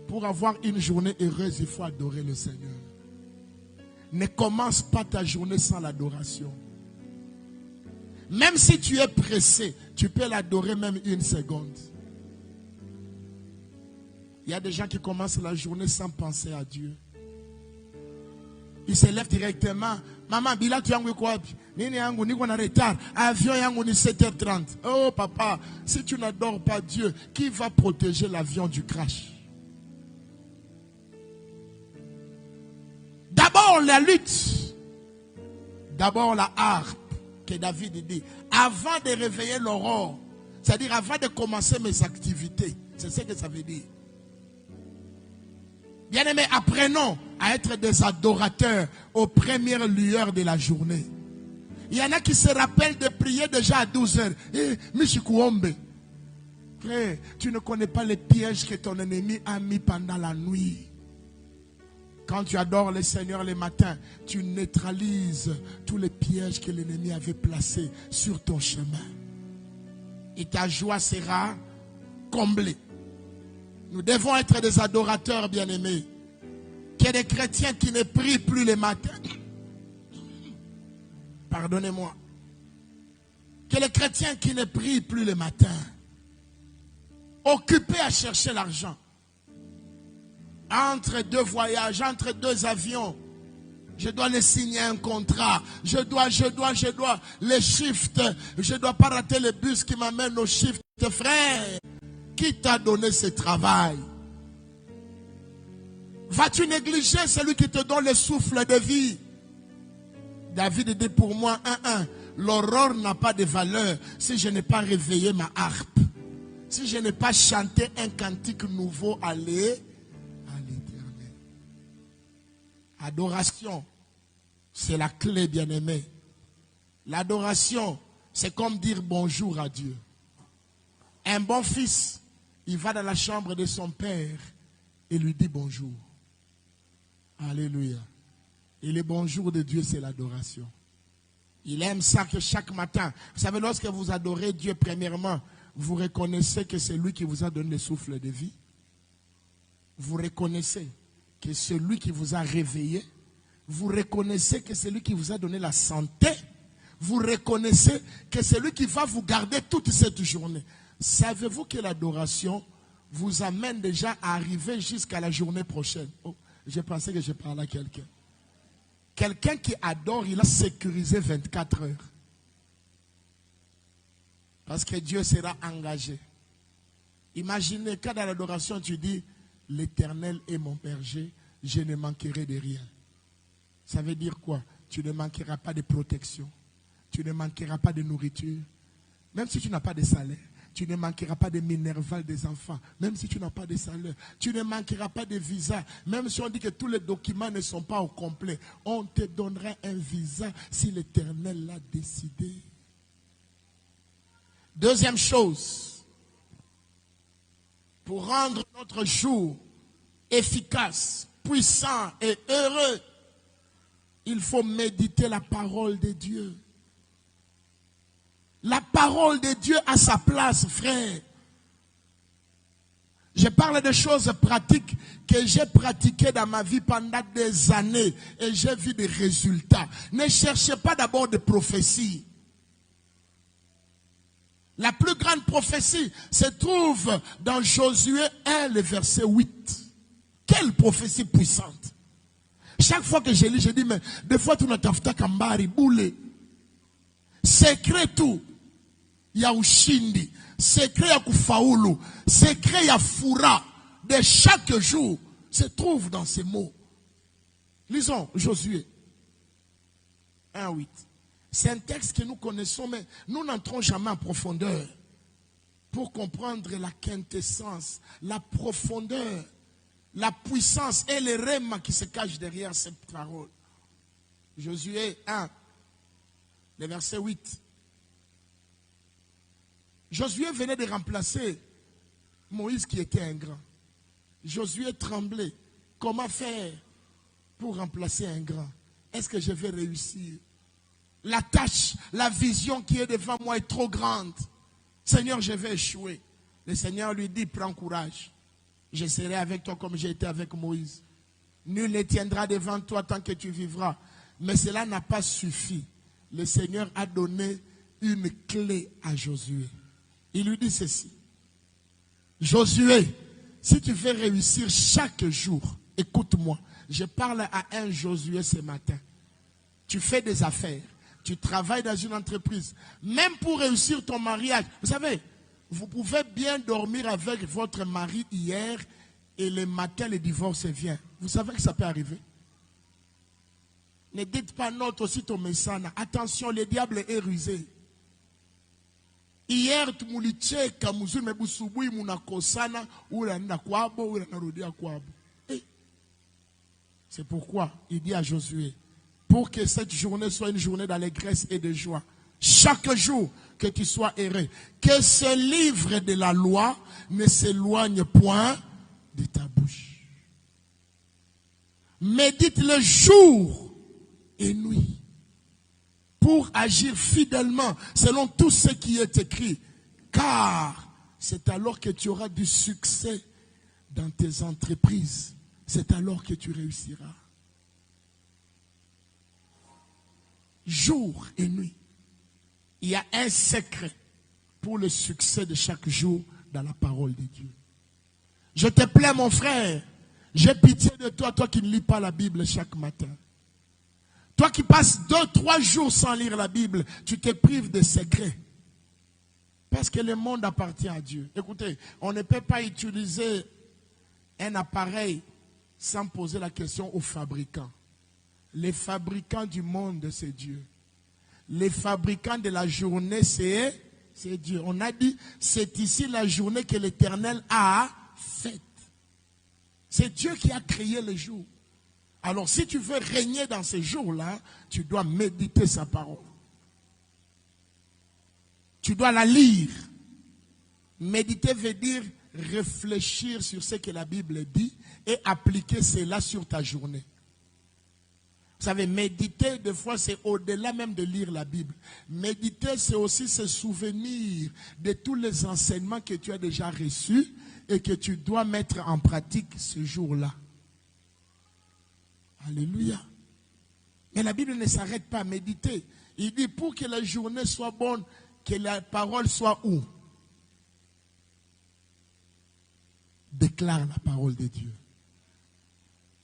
pour avoir une journée heureuse, il faut adorer le Seigneur. Ne commence pas ta journée sans l'adoration. Même si tu es pressé, tu peux l'adorer même 1 seconde. Il y a des gens qui commencent la journée sans penser à Dieu. Ils se lèvent directement. Maman, bila tu yangu quoi? Nini yangu niko na retard. Avion yangu ni 7h30. Oh papa, si tu n'adores pas Dieu, qui va protéger l'avion du crash? D'abord la lutte. D'abord la harpe que David dit. Avant de réveiller l'aurore, c'est-à-dire avant de commencer mes activités. C'est ce que ça veut dire. Bien-aimés, apprenons à être des adorateurs aux premières lueurs de la journée. Il y en a qui se rappellent de prier déjà à 12h. Michikuombe. Frère, tu ne connais pas les pièges que ton ennemi a mis pendant la nuit. Quand tu adores le Seigneur le matin, tu neutralises tous les pièges que l'ennemi avait placés sur ton chemin. Et ta joie sera comblée. Nous devons être des adorateurs bien-aimés. Qu'il y ait des chrétiens qui ne prient plus le matin. Pardonnez-moi. Que les chrétiens qui ne prient plus le matin, occupés à chercher l'argent, entre deux voyages, entre deux avions, je dois les signer un contrat, je dois, les shifts, je ne dois pas rater le bus qui m'amène au shift. Frère, qui t'a donné ce travail? Vas-tu négliger celui qui te donne le souffle de vie? David dit pour moi, l'aurore n'a pas de valeur si je n'ai pas réveillé ma harpe, si je n'ai pas chanté un cantique nouveau à l'éternel. Adoration, c'est la clé, bien-aimé. L'adoration, c'est comme dire bonjour à Dieu. Un bon fils, il va dans la chambre de son père et lui dit bonjour. Alléluia. Et le bonjour de Dieu, c'est l'adoration. Il aime ça que chaque matin, vous savez, lorsque vous adorez Dieu, premièrement, vous reconnaissez que c'est lui qui vous a donné le souffle de vie. Vous reconnaissez que c'est lui qui vous a réveillé. Vous reconnaissez que c'est lui qui vous a donné la santé. Vous reconnaissez que c'est lui qui va vous garder toute cette journée. Savez-vous que l'adoration vous amène déjà à arriver jusqu'à la journée prochaine? Oh, j'ai pensé que je parlais à quelqu'un. Quelqu'un qui adore, il a sécurisé 24 heures. Parce que Dieu sera engagé. Imaginez quand dans l'adoration tu dis, l'Éternel est mon berger, je ne manquerai de rien. Ça veut dire quoi? Tu ne manqueras pas de protection. Tu ne manqueras pas de nourriture. Même si tu n'as pas de salaire. Tu ne manqueras pas de minerval des enfants, même si tu n'as pas de salaire. Tu ne manqueras pas de visa, même si on dit que tous les documents ne sont pas au complet. On te donnera un visa si l'Éternel l'a décidé. Deuxième chose, pour rendre notre jour efficace, puissant et heureux, il faut méditer la parole de Dieu. La parole de Dieu a sa place, frère. Je parle de choses pratiques que j'ai pratiquées dans ma vie pendant des années et j'ai vu des résultats. Ne cherchez pas d'abord des prophéties. La plus grande prophétie se trouve dans Josué 1, le verset 8. Quelle prophétie puissante. Chaque fois que je lis, je dis, mais des fois tu n'as pas kambari, boule. Secret tout. Ya ushindi, secret ya kufaulu, secret ya fura de chaque jour se trouve dans ces mots. Lisons Josué 1:8. C'est un texte que nous connaissons, mais nous n'entrons jamais en profondeur pour comprendre la quintessence, la profondeur, la puissance et les rèmes qui se cachent derrière cette parole. Josué 1, le verset 8. Josué venait de remplacer Moïse qui était un grand. Josué tremblait. Comment faire pour remplacer un grand? Est-ce que je vais réussir? La tâche, la vision qui est devant moi est trop grande. Seigneur, je vais échouer. Le Seigneur lui dit, prends courage. Je serai avec toi comme j'ai été avec Moïse. Nul ne tiendra devant toi tant que tu vivras. Mais cela n'a pas suffi. Le Seigneur a donné une clé à Josué. Il lui dit ceci. Josué, si tu veux réussir chaque jour, écoute-moi. Je parle à un Josué ce matin. Tu fais des affaires. Tu travailles dans une entreprise. Même pour réussir ton mariage. Vous savez, vous pouvez bien dormir avec votre mari hier et le matin, le divorce vient. Vous savez que ça peut arriver. Ne dites pas notre aussi ton message. Attention, le diable est rusé. Hier, tu m'oulichais comme vous me boussoubouy munakosana ou la nakwabo ou la narodia kwabo. C'est pourquoi il dit à Josué, pour que cette journée soit une journée d'allégresse et de joie, chaque jour que tu sois heureux, que ce livre de la loi ne s'éloigne point de ta bouche. Médite le jour et nuit pour agir fidèlement selon tout ce qui est écrit. Car c'est alors que tu auras du succès dans tes entreprises. C'est alors que tu réussiras. Jour et nuit. Il y a un secret pour le succès de chaque jour dans la parole de Dieu. Je te plains, mon frère. J'ai pitié de toi, toi qui ne lis pas la Bible chaque matin. Toi qui passes 2-3 jours sans lire la Bible, tu te prives de secrets. Parce que le monde appartient à Dieu. Écoutez, on ne peut pas utiliser un appareil sans poser la question aux fabricants. Les fabricants du monde, c'est Dieu. Les fabricants de la journée, c'est Dieu. On a dit, c'est ici la journée que l'Éternel a faite. C'est Dieu qui a créé les jours. Alors si tu veux régner dans ces jours-là, tu dois méditer sa parole. Tu dois la lire. Méditer veut dire réfléchir sur ce que la Bible dit et appliquer cela sur ta journée. Vous savez, méditer, des fois, c'est au-delà même de lire la Bible. Méditer, c'est aussi se souvenir de tous les enseignements que tu as déjà reçus et que tu dois mettre en pratique ce jour-là. Alléluia. Mais la Bible ne s'arrête pas à méditer. Il dit, pour que la journée soit bonne, que la parole soit où? Déclare la parole de Dieu.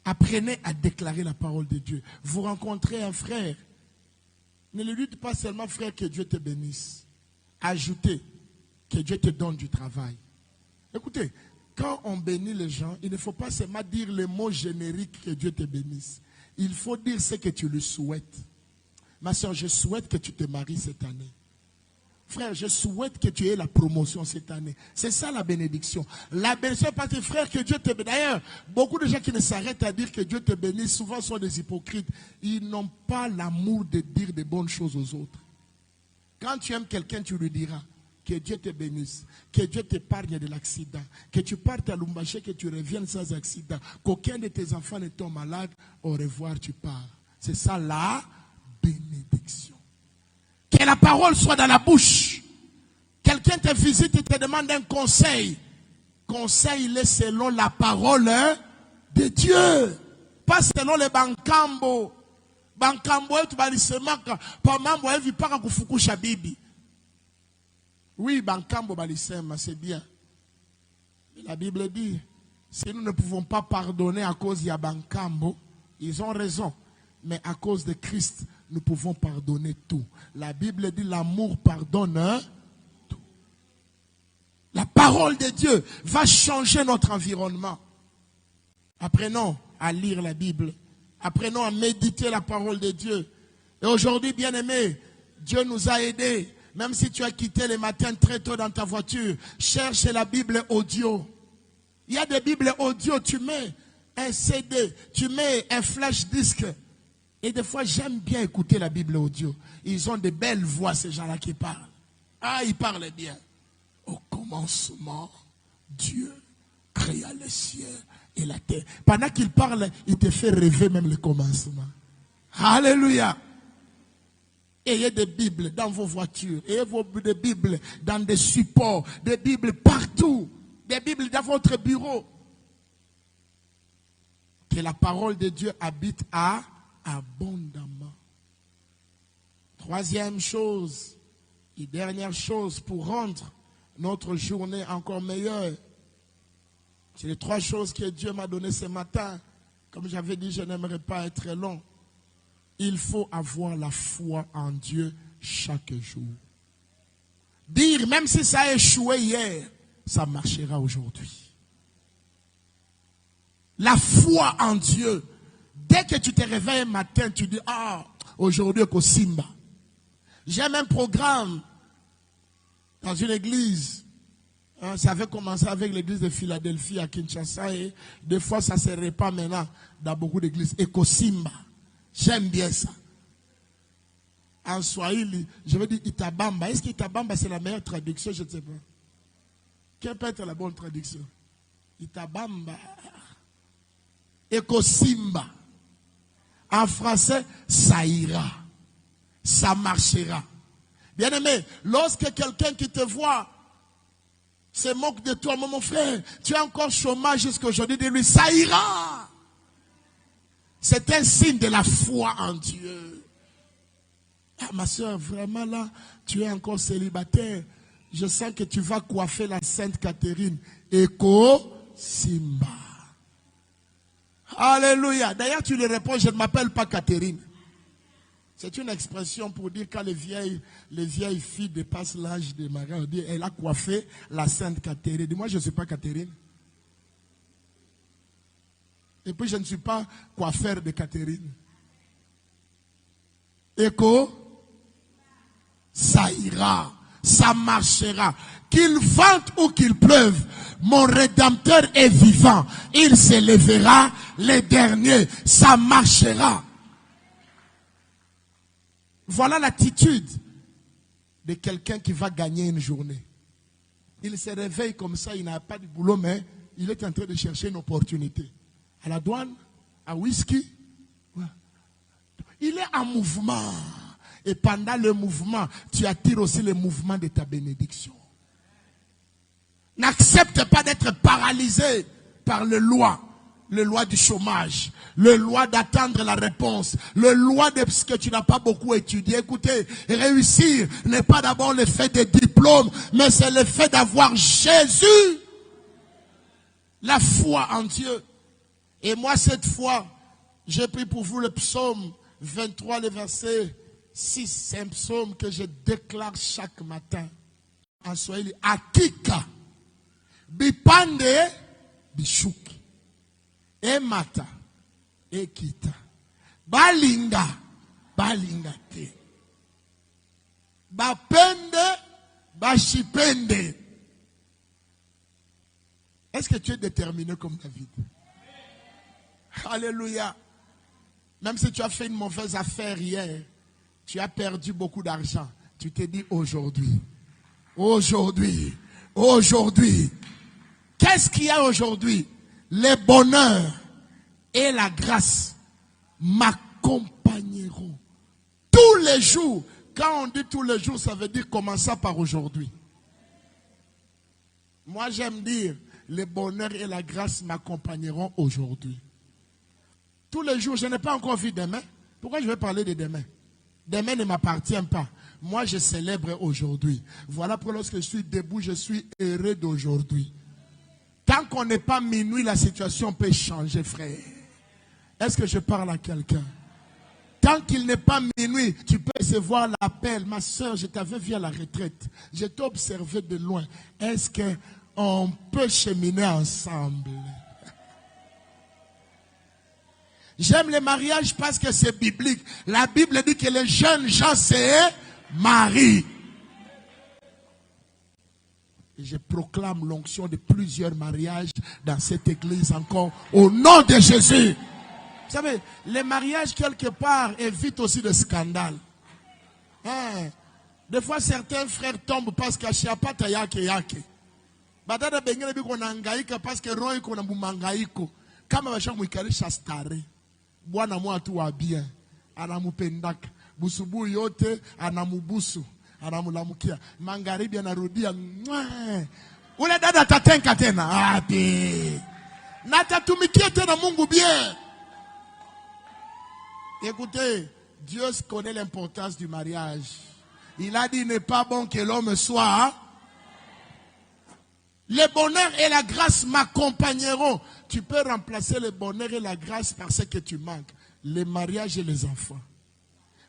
Apprenez à déclarer la parole de Dieu. Vous rencontrez un frère. Ne lui dites pas seulement, frère, que Dieu te bénisse. Ajoutez que Dieu te donne du travail. Écoutez, quand on bénit les gens, il ne faut pas seulement dire le mot générique que Dieu te bénisse. Il faut dire ce que tu lui souhaites. Ma soeur, je souhaite que tu te maries cette année. Frère, je souhaite que tu aies la promotion cette année. C'est ça la bénédiction. La bénédiction, parce que frère, que Dieu te bénisse. D'ailleurs, beaucoup de gens qui ne s'arrêtent à dire que Dieu te bénisse, souvent sont des hypocrites. Ils n'ont pas l'amour de dire des bonnes choses aux autres. Quand tu aimes quelqu'un, tu lui diras que Dieu te bénisse, que Dieu t'épargne de l'accident, que tu partes à Lumbaché, que tu reviennes sans accident, qu'aucun de tes enfants ne tombe malade. Au revoir, tu pars. C'est ça la bénédiction. Que la parole soit dans la bouche. Quelqu'un te visite et te demande un conseil. Conseil, il est selon la parole de Dieu. Pas selon les bankambo. Bankambo, tu vas dire pas mambo, il vit pas kufukusha bibi. Oui, bankambo balisema, c'est bien. Mais la Bible dit, si nous ne pouvons pas pardonner à cause de bankambo, ils ont raison. Mais à cause de Christ, nous pouvons pardonner tout. La Bible dit l'amour pardonne tout. La parole de Dieu va changer notre environnement. Apprenons à lire la Bible. Apprenons à méditer la parole de Dieu. Et aujourd'hui, bien-aimés, Dieu nous a aidés. Même si tu as quitté le matin très tôt dans ta voiture, cherche la Bible audio. Il y a des Bibles audio, tu mets un CD, tu mets un flash disque. Et des fois, j'aime bien écouter la Bible audio. Ils ont de belles voix, ces gens-là qui parlent. Ah, ils parlent bien. Au commencement, Dieu créa les cieux et la terre. Pendant qu'il parle, il te fait rêver même le commencement. Alléluia. Ayez des Bibles dans vos voitures. Ayez des Bibles dans des supports. Des Bibles partout. Des Bibles dans votre bureau. Que la parole de Dieu habite abondamment. Troisième chose et dernière chose pour rendre notre journée encore meilleure. C'est les 3 choses que Dieu m'a données ce matin. Comme j'avais dit, je n'aimerais pas être long. Il faut avoir la foi en Dieu chaque jour. Dire, même si ça a échoué hier, ça marchera aujourd'hui. La foi en Dieu. Dès que tu te réveilles un matin, tu dis, ah, aujourd'hui, au Simba. J'aime un programme dans une église. Ça avait commencé avec l'église de Philadelphie à Kinshasa et des fois ça se répand maintenant dans beaucoup d'églises. Ekosimba. J'aime bien ça. En Swahili, je veux dire Itabamba. Est-ce que Itabamba c'est la meilleure traduction? Je ne sais pas. Quelle peut être la bonne traduction? Itabamba. Ekosimba. En français, ça ira. Ça marchera. Bien aimé, lorsque quelqu'un qui te voit se moque de toi, mon frère, tu as encore chômage jusqu'à aujourd'hui, de lui, ça ira. C'est un signe de la foi en Dieu. Ah, ma soeur, vraiment là, tu es encore célibataire. Je sens que tu vas coiffer la Sainte Catherine. Eko Simba. Alléluia. D'ailleurs, tu lui réponds, je ne m'appelle pas Catherine. C'est une expression pour dire quand les vieilles filles dépassent l'âge de mariage, on dit, elle a coiffé la Sainte Catherine. Dis-moi, je ne suis pas Catherine. Et puis, je ne suis pas coiffeur de Catherine. Écho, ça ira, ça marchera. Qu'il vente ou qu'il pleuve, mon Rédempteur est vivant. Il se lèvera les derniers. Ça marchera. Voilà l'attitude de quelqu'un qui va gagner une journée. Il se réveille comme ça, il n'a pas de boulot, mais il est en train de chercher une opportunité. À la douane, à whisky. Ouais. Il est en mouvement. Et pendant le mouvement, tu attires aussi le mouvement de ta bénédiction. N'accepte pas d'être paralysé par les lois du chômage, le loi d'attendre la réponse, le loi de ce que tu n'as pas beaucoup étudié. Écoutez, réussir n'est pas d'abord le fait des diplômes, mais c'est le fait d'avoir Jésus, la foi en Dieu. Et moi, cette fois, j'ai pris pour vous le psaume 23, le verset 6. C'est un psaume que je déclare chaque matin en Swahili. Akika, bipande, bishuki, emata, ekita, balinga, balinga te, bapende, bashipende. Est-ce que tu es déterminé comme David? Alléluia. Même si tu as fait une mauvaise affaire hier, tu as perdu beaucoup d'argent, tu t'es dit aujourd'hui, aujourd'hui, aujourd'hui. Qu'est-ce qu'il y a aujourd'hui? Le bonheur et la grâce m'accompagneront tous les jours. Quand on dit tous les jours, ça veut dire commençant par aujourd'hui. Moi, j'aime dire, le bonheur et la grâce m'accompagneront aujourd'hui. Tous les jours, je n'ai pas encore vu demain. Pourquoi je vais parler de demain? Demain ne m'appartient pas. Moi, je célèbre aujourd'hui. Voilà pourquoi lorsque je suis debout, je suis heureux d'aujourd'hui. Tant qu'on n'est pas minuit, la situation peut changer, frère. Est-ce que je parle à quelqu'un? Tant qu'il n'est pas minuit, tu peux recevoir l'appel. Ma soeur, je t'avais vu à la retraite. Je t'ai observé de loin. Est-ce qu'on peut cheminer ensemble? J'aime les mariages parce que c'est biblique. La Bible dit que les jeunes gens se marient. Et je proclame l'onction de plusieurs mariages dans cette église encore au nom de Jésus. Vous savez, les mariages quelque part évitent aussi des scandales. Hein? Des fois, certains frères tombent parce qu'il n'y a pas de yake. Badada bengele biko na hangaika parce que roho iko na mumangaiko. Kama washamwikalisha stare. Bwana mwatu wa bien. Anamupendaka. Busubu yote anamubusu. Anamulamukia. Magharibi anarudia. Ule dada atatenka tena. Ati. Na atatumikia tena Mungu bien. Écoutez, Dieu connaît l'importance du mariage. Il a dit, il n'est pas bon que l'homme soit. Le bonheur et la grâce m'accompagneront. Tu peux remplacer le bonheur et la grâce par ce que tu manques. Le mariage et les enfants.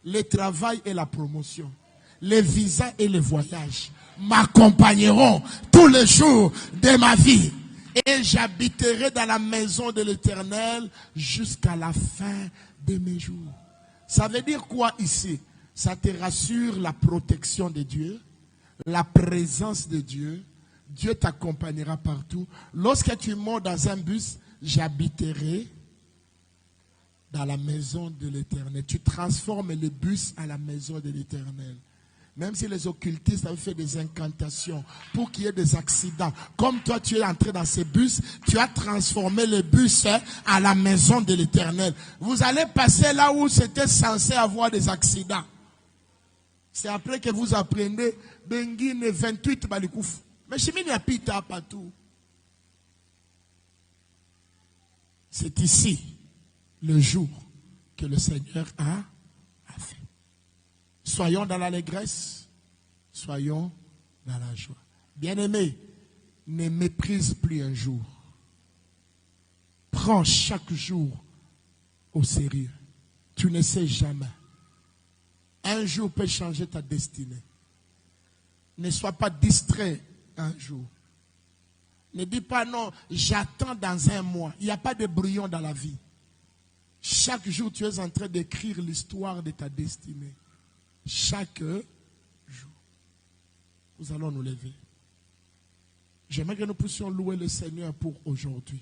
Le travail et la promotion. Les visas et les voyages m'accompagneront tous les jours de ma vie. Et j'habiterai dans la maison de l'Éternel jusqu'à la fin de mes jours. Ça veut dire quoi ici? Ça te rassure la protection de Dieu, la présence de Dieu. Dieu t'accompagnera partout. Lorsque tu montes dans un bus, j'habiterai dans la maison de l'Éternel. Tu transformes le bus à la maison de l'Éternel. Même si les occultistes avaient fait des incantations pour qu'il y ait des accidents. Comme toi, tu es entré dans ces bus, tu as transformé le bus à la maison de l'Éternel. Vous allez passer là où c'était censé avoir des accidents. C'est après que vous apprenez Bengine 28 Balikouf. Mais chez moi, pita partout. C'est ici le jour que le Seigneur a fait. Soyons dans l'allégresse, soyons dans la joie. Bien-aimé, ne méprise plus un jour. Prends chaque jour au sérieux. Tu ne sais jamais. Un jour peut changer ta destinée. Ne sois pas distrait un jour. Ne dis pas non, j'attends dans un mois. Il n'y a pas de brouillon dans la vie. Chaque jour, tu es en train d'écrire l'histoire de ta destinée. Chaque jour. Nous allons nous lever. J'aimerais que nous puissions louer le Seigneur pour aujourd'hui.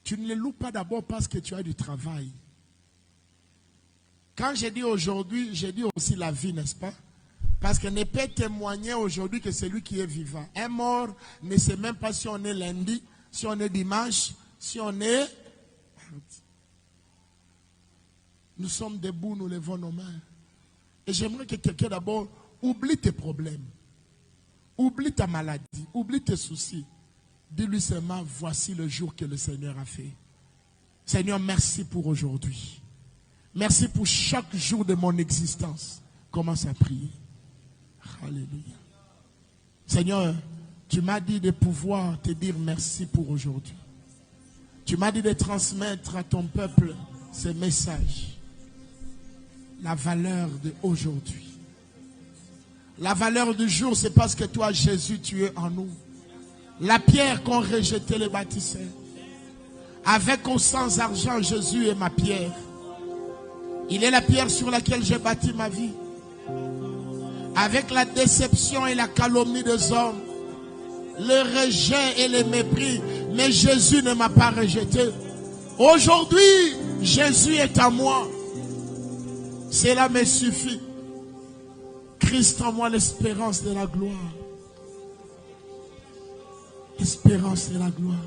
Tu ne le loues pas d'abord parce que tu as du travail. Quand j'ai dit aujourd'hui, j'ai dit aussi la vie, n'est-ce pas? Parce que ne peut témoigner aujourd'hui que celui qui est vivant. Un mort ne sait même pas si on est lundi, si on est dimanche, si on est... Nous sommes debout, nous levons nos mains. Et j'aimerais que quelqu'un d'abord oublie tes problèmes. Oublie ta maladie, oublie tes soucis. Dis-lui seulement, voici le jour que le Seigneur a fait. Seigneur, merci pour aujourd'hui. Merci pour chaque jour de mon existence. Commence à prier. Alléluia. Seigneur, tu m'as dit de pouvoir te dire merci pour aujourd'hui. Tu m'as dit de transmettre à ton peuple ce message. La valeur d'aujourd'hui. La valeur du jour, c'est parce que toi, Jésus, tu es en nous. La pierre qu'ont rejeté les bâtisseurs. Avec ou sans argent, Jésus est ma pierre. Il est la pierre sur laquelle j'ai bâti ma vie. Avec la déception et la calomnie des hommes, le rejet et le mépris, mais Jésus ne m'a pas rejeté. Aujourd'hui, Jésus est à moi. Cela me suffit. Christ en moi, l'espérance de la gloire. Espérance de la gloire.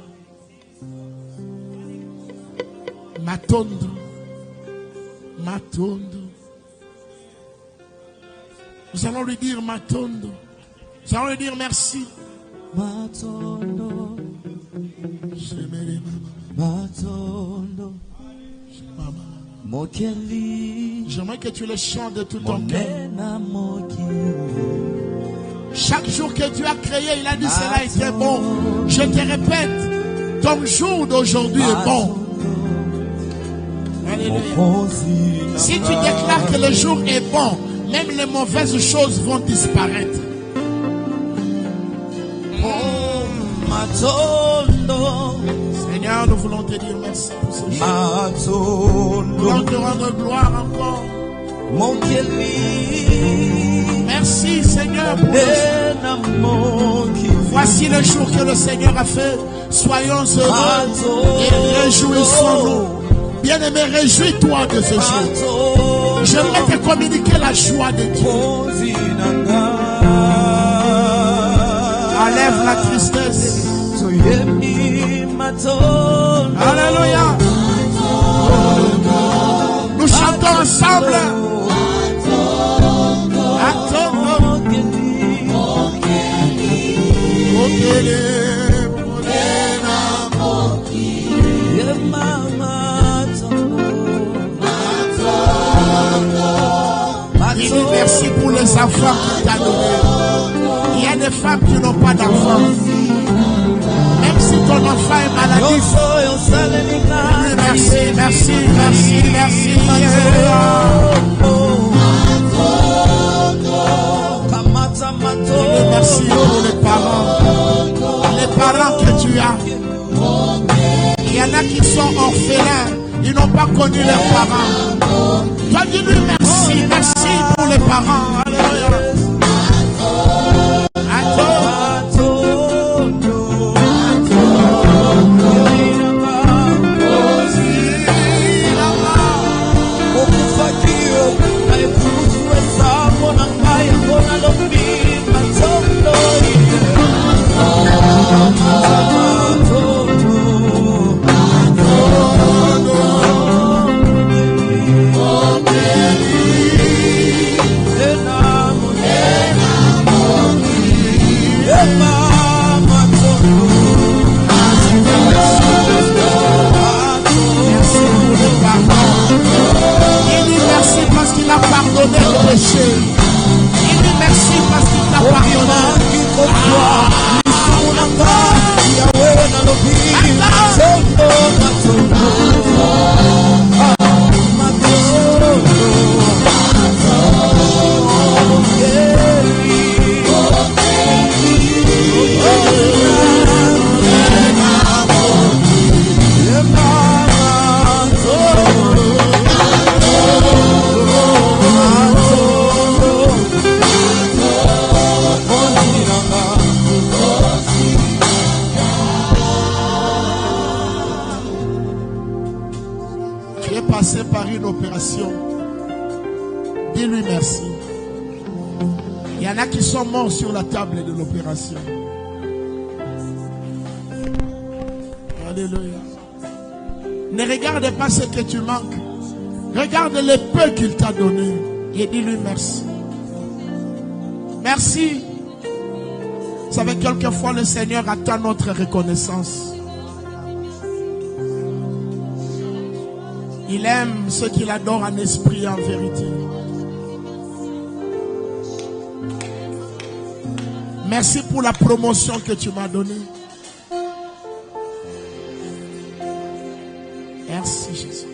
Matondo. Matondo. Nous allons lui dire Matondo. Nous allons lui dire merci. Matondo. Matondo. J'aimerais que tu le chantes de tout ton cœur. Chaque jour que Dieu a créé, il a dit cela était bon. Je te répète, ton jour d'aujourd'hui est bon. Alléluia. Si tu déclares que le jour est bon, même les mauvaises choses vont disparaître. Seigneur, nous voulons te dire merci pour ce jour. Nous voulons te rendre gloire encore. Merci Seigneur pour le jour. Voici le jour que le Seigneur a fait. Soyons heureux et réjouissons-nous. Bien-aimé, réjouis-toi de ce jour. J'aimerais te communiquer la joie de Dieu. Enlève la tristesse. Alléluia. Nous chantons ensemble. Merci pour les enfants qu'il t'a donnés. Il y a des femmes qui n'ont pas d'enfants. Même si ton enfant est maladif. Merci, merci, merci, merci. Merci pour les parents que tu as. Il y en a qui sont orphelins. Ils n'ont pas connu leurs parents. Toi, dis-lui merci, merci pour les parents. Alléluia. Enough. par une opération. Dis-lui merci. Il y en a qui sont morts sur la table de l'opération. Alléluia. Ne regarde pas ce que tu manques. Regarde le peu qu'il t'a donné. Et dis-lui merci. Merci. Vous savez, quelquefois le Seigneur attend notre reconnaissance. Il aime ceux qu'il adore en esprit et en vérité. Merci pour la promotion que tu m'as donnée. Merci Jésus.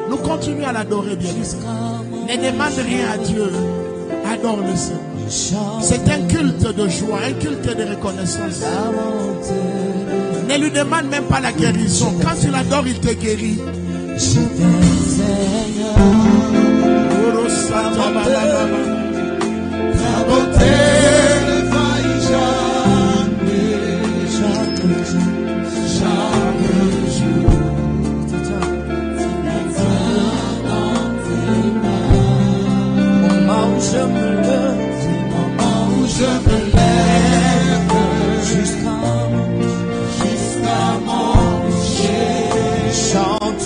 Nous continuons à l'adorer, bien. Ne demande rien à Dieu. Adore le Seigneur. C'est un culte de joie, un culte de reconnaissance. Ne lui demande même pas la guérison. Quand tu l'adores, il te guérit. Je t'aime, Seigneur. Ta bonté ne faillit jamais. Chaque jour. Je me lève, du moment où je me lève, jusqu'à mon coucher, chanterai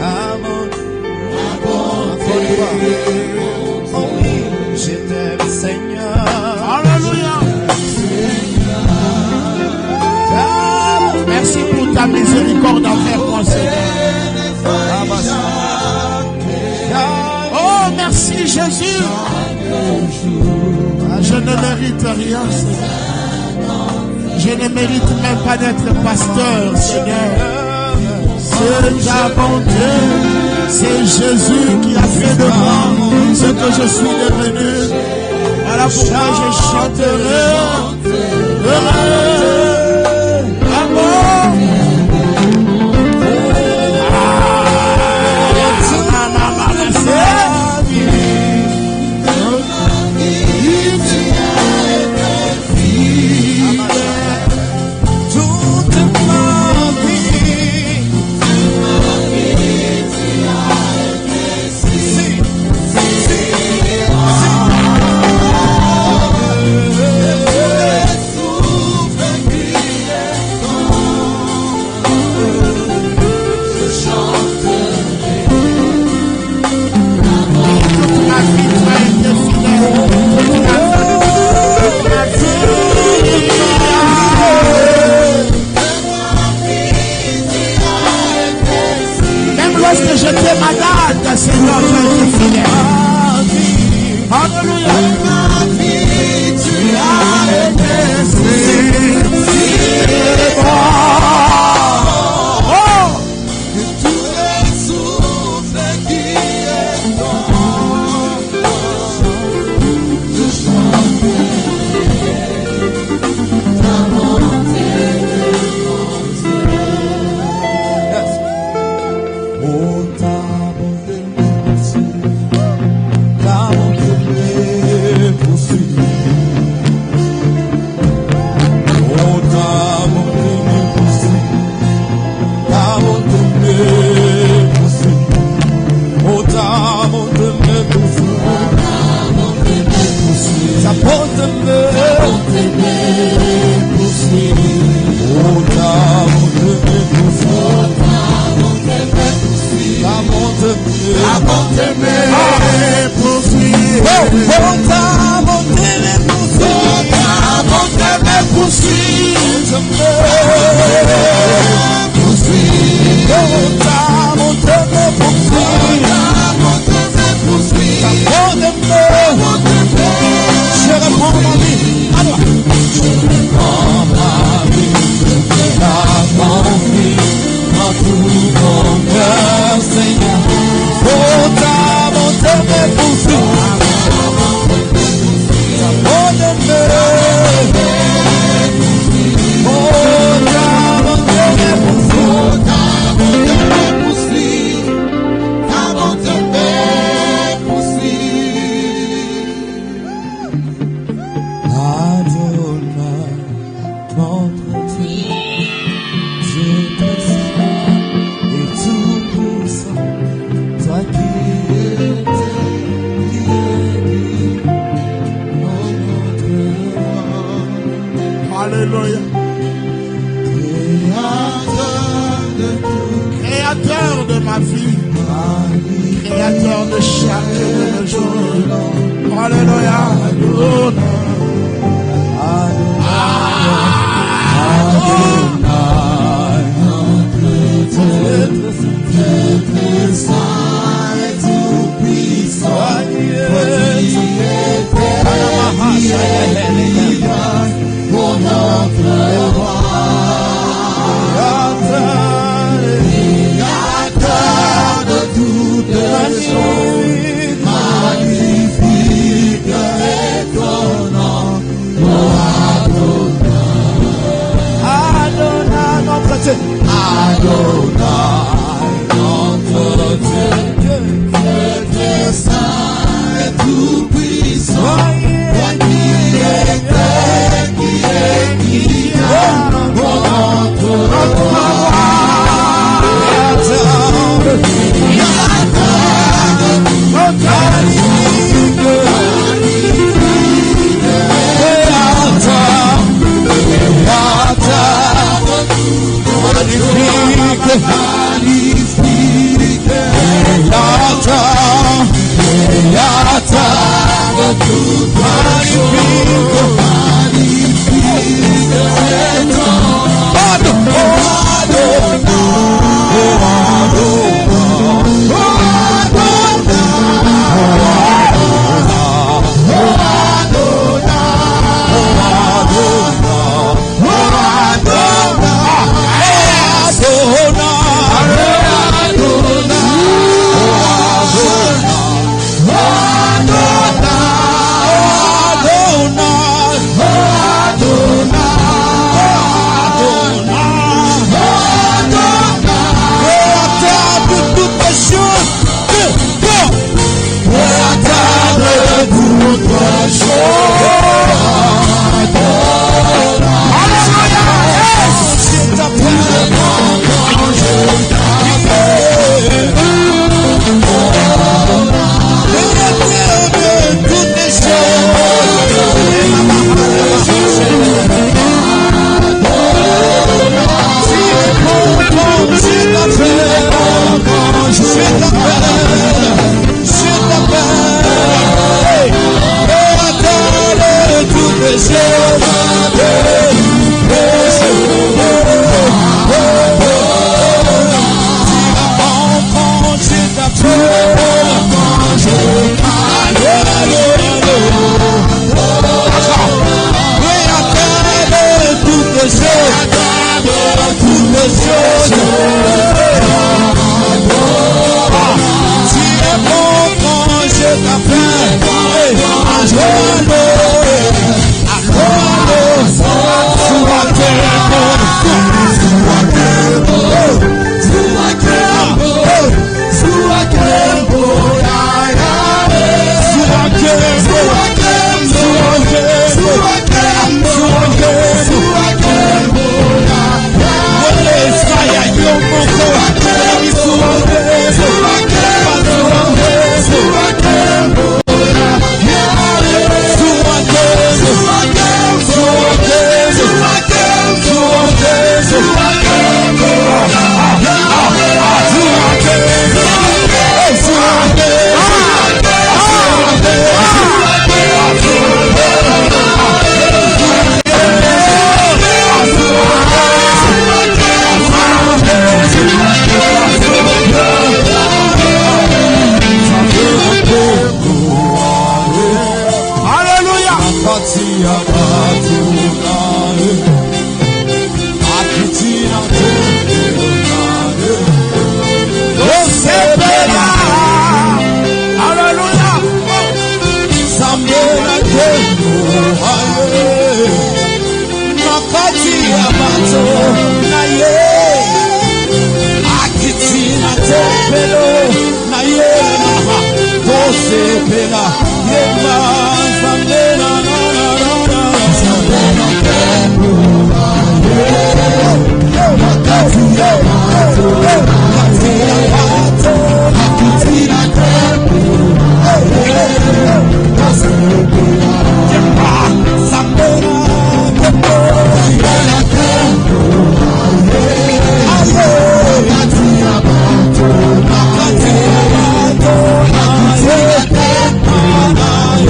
à bonté. Oh oui, je t'aime, Seigneur. Alléluia. Merci pour ta miséricorde envers moi, Seigneur. Merci Jésus. Je ne mérite rien, Seigneur. Je ne mérite même pas d'être pasteur, Seigneur. C'est ta bonté. C'est Jésus qui a fait de moi ce que je suis devenu. Voilà pourquoi je chanterai. Souffre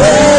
Yeah.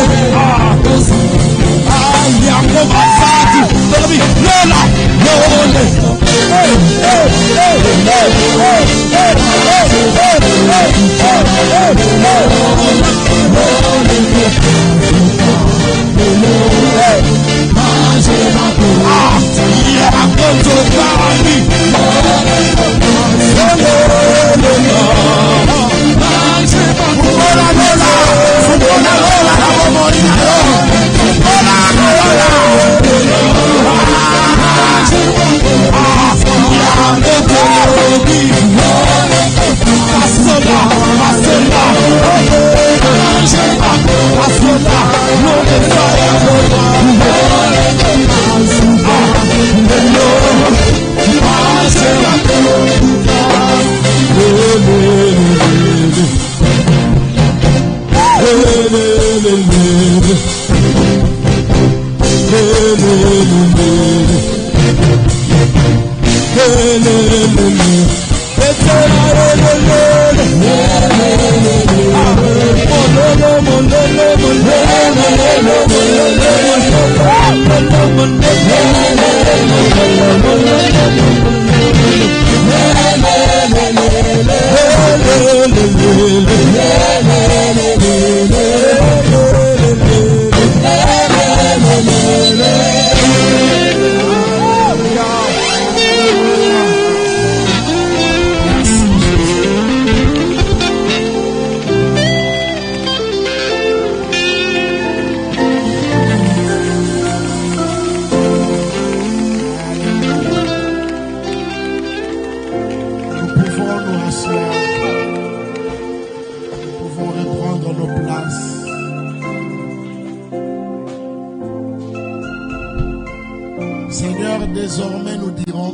Désormais nous dirons,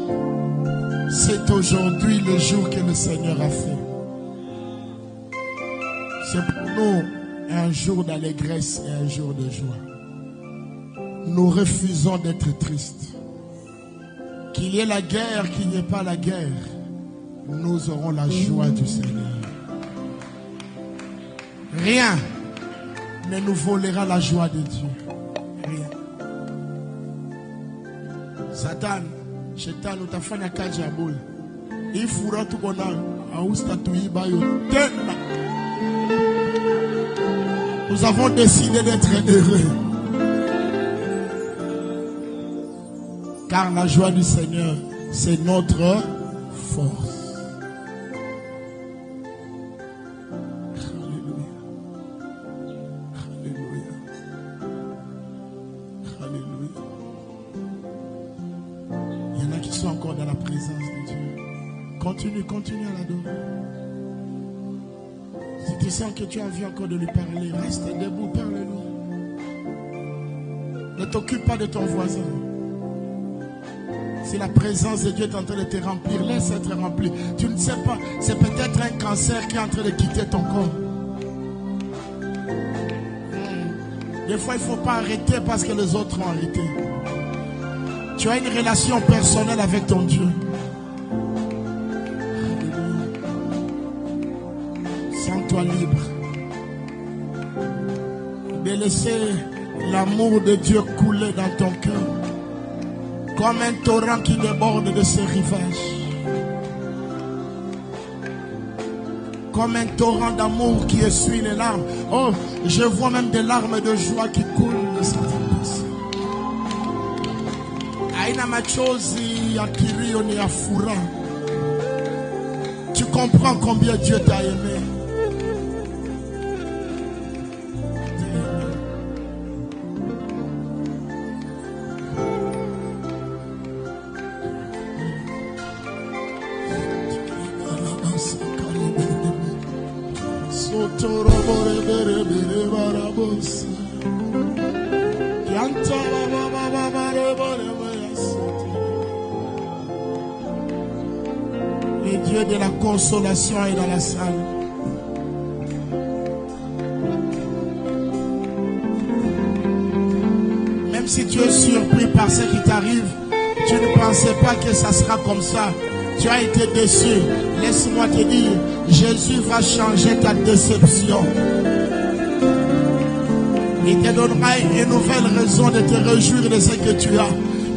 c'est aujourd'hui le jour que le Seigneur a fait. C'est pour nous un jour d'allégresse et un jour de joie. Nous refusons d'être tristes. Qu'il y ait la guerre, qu'il n'y ait pas la guerre, nous aurons la joie du Seigneur. Rien ne nous volera la joie de Dieu. Rien. Satan, Shetani utafanya kazi ya bure. Hii furaha tuko nayo haustatuiba yote. Nous avons décidé d'être heureux. Car la joie du Seigneur, c'est notre force. Encore dans la présence de Dieu. Continue à l'adorer. Si tu sens que tu as envie encore de lui parler, reste debout, parle-lui. Ne t'occupe pas de ton voisin. Si la présence de Dieu est en train de te remplir, laisse être rempli. Tu ne sais pas, c'est peut-être un cancer qui est en train de quitter ton corps. Des fois, il ne faut pas arrêter parce que les autres ont arrêté. Tu as une relation personnelle avec ton Dieu. Sens-toi libre de laisser l'amour de Dieu couler dans ton cœur comme un torrent qui déborde de ses rivages. Comme un torrent d'amour qui essuie les larmes. Oh, je vois même des larmes de joie qui coulent de cette personne. Aina machozi ya kilio ni ya furaha. Tu comprends combien Dieu t'a aimé. Le Dieu de la consolation est dans la salle. Même si tu es surpris par ce qui t'arrive, tu ne pensais pas que ça sera comme ça. Tu as été déçu. Laisse-moi te dire, Jésus va changer ta déception. Il te donnera une nouvelle raison de te réjouir de ce que tu as.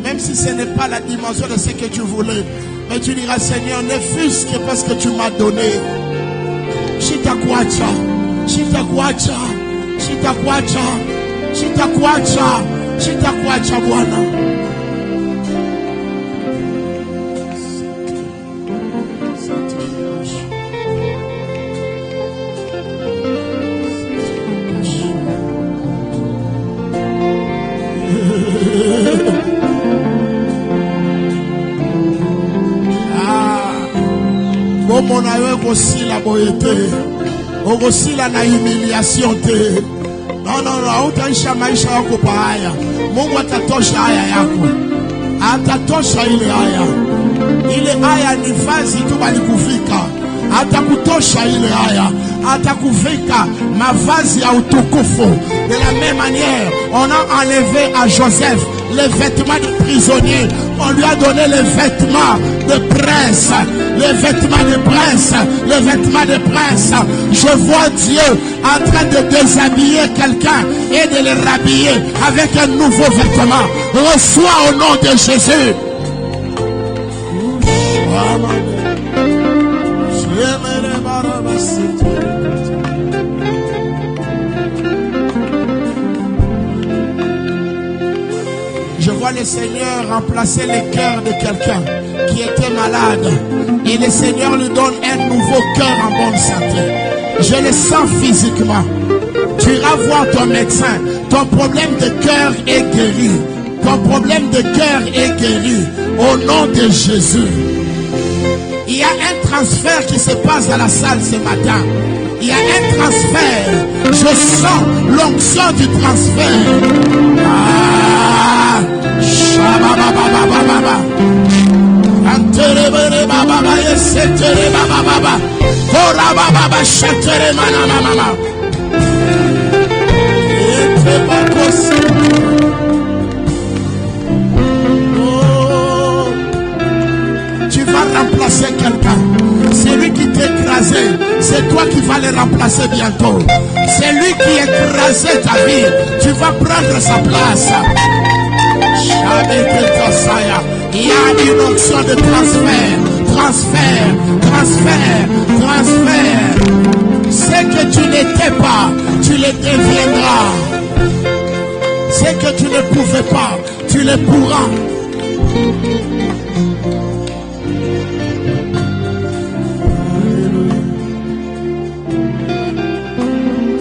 Même si ce n'est pas la dimension de ce que tu voulais. Mais tu diras, Seigneur, ne fût-ce que parce que tu m'as donné. Chitakwacha, chitakwacha, chitakwacha, chitakwacha, chitakwacha, Bwana. Mon aïe aussi la boyauté, aussi la humiliation. Non, non, non, utaisha maisha yako pa haya. Mungu atatosha haya yako. Atatosha ile haya. Ile haya ni vazi tu balikuvika. Atakutosha ile haya. Atakuvika mavazi ya utukufu. De la même manière, on a enlevé à Joseph les vêtements de prisonnier. On lui a donné les vêtements de prince. Les vêtements de prince. Les vêtements de prince. Je vois Dieu en train de déshabiller quelqu'un et de le rhabiller avec un nouveau vêtement. Reçois au nom de Jésus. Je vois le Seigneur remplacer le cœur de quelqu'un qui était malade. Et le Seigneur lui donne un nouveau cœur en bonne santé. Je le sens physiquement. Tu iras voir ton médecin. Ton problème de cœur est guéri. Ton problème de cœur est guéri. Au nom de Jésus. Il y a un transfert qui se passe dans la salle ce matin. Il y a un transfert. Je sens l'onction du transfert. Ah, shababababababa. Antere baba yesetere baba baba. Kora baba shatere mana mama. Ete bakosi. Tu vas remplacer quelqu'un. C'est lui qui t'a écrasé. C'est toi qui vas le remplacer bientôt. C'est lui qui écrasait ta vie. Tu vas prendre sa place. Il y a une option de transfert. Transfert, transfert, transfert. Ce que tu n'étais pas, tu le deviendras. Ce que tu ne pouvais pas, tu le pourras.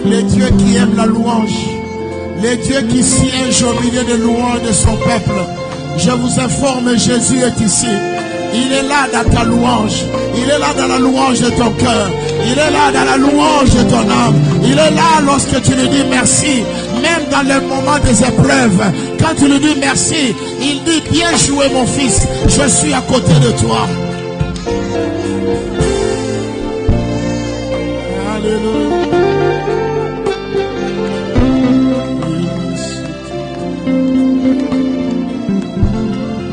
Les dieux qui aiment la louange, les dieux qui siègent au milieu des louanges de son peuple. Je vous informe, Jésus est ici. Il est là dans ta louange. Il est là dans la louange de ton cœur. Il est là dans la louange de ton âme. Il est là lorsque tu lui dis merci. Même dans le moment des épreuves, quand tu lui dis merci, il dit bien joué mon fils. Je suis à côté de toi. Alléluia.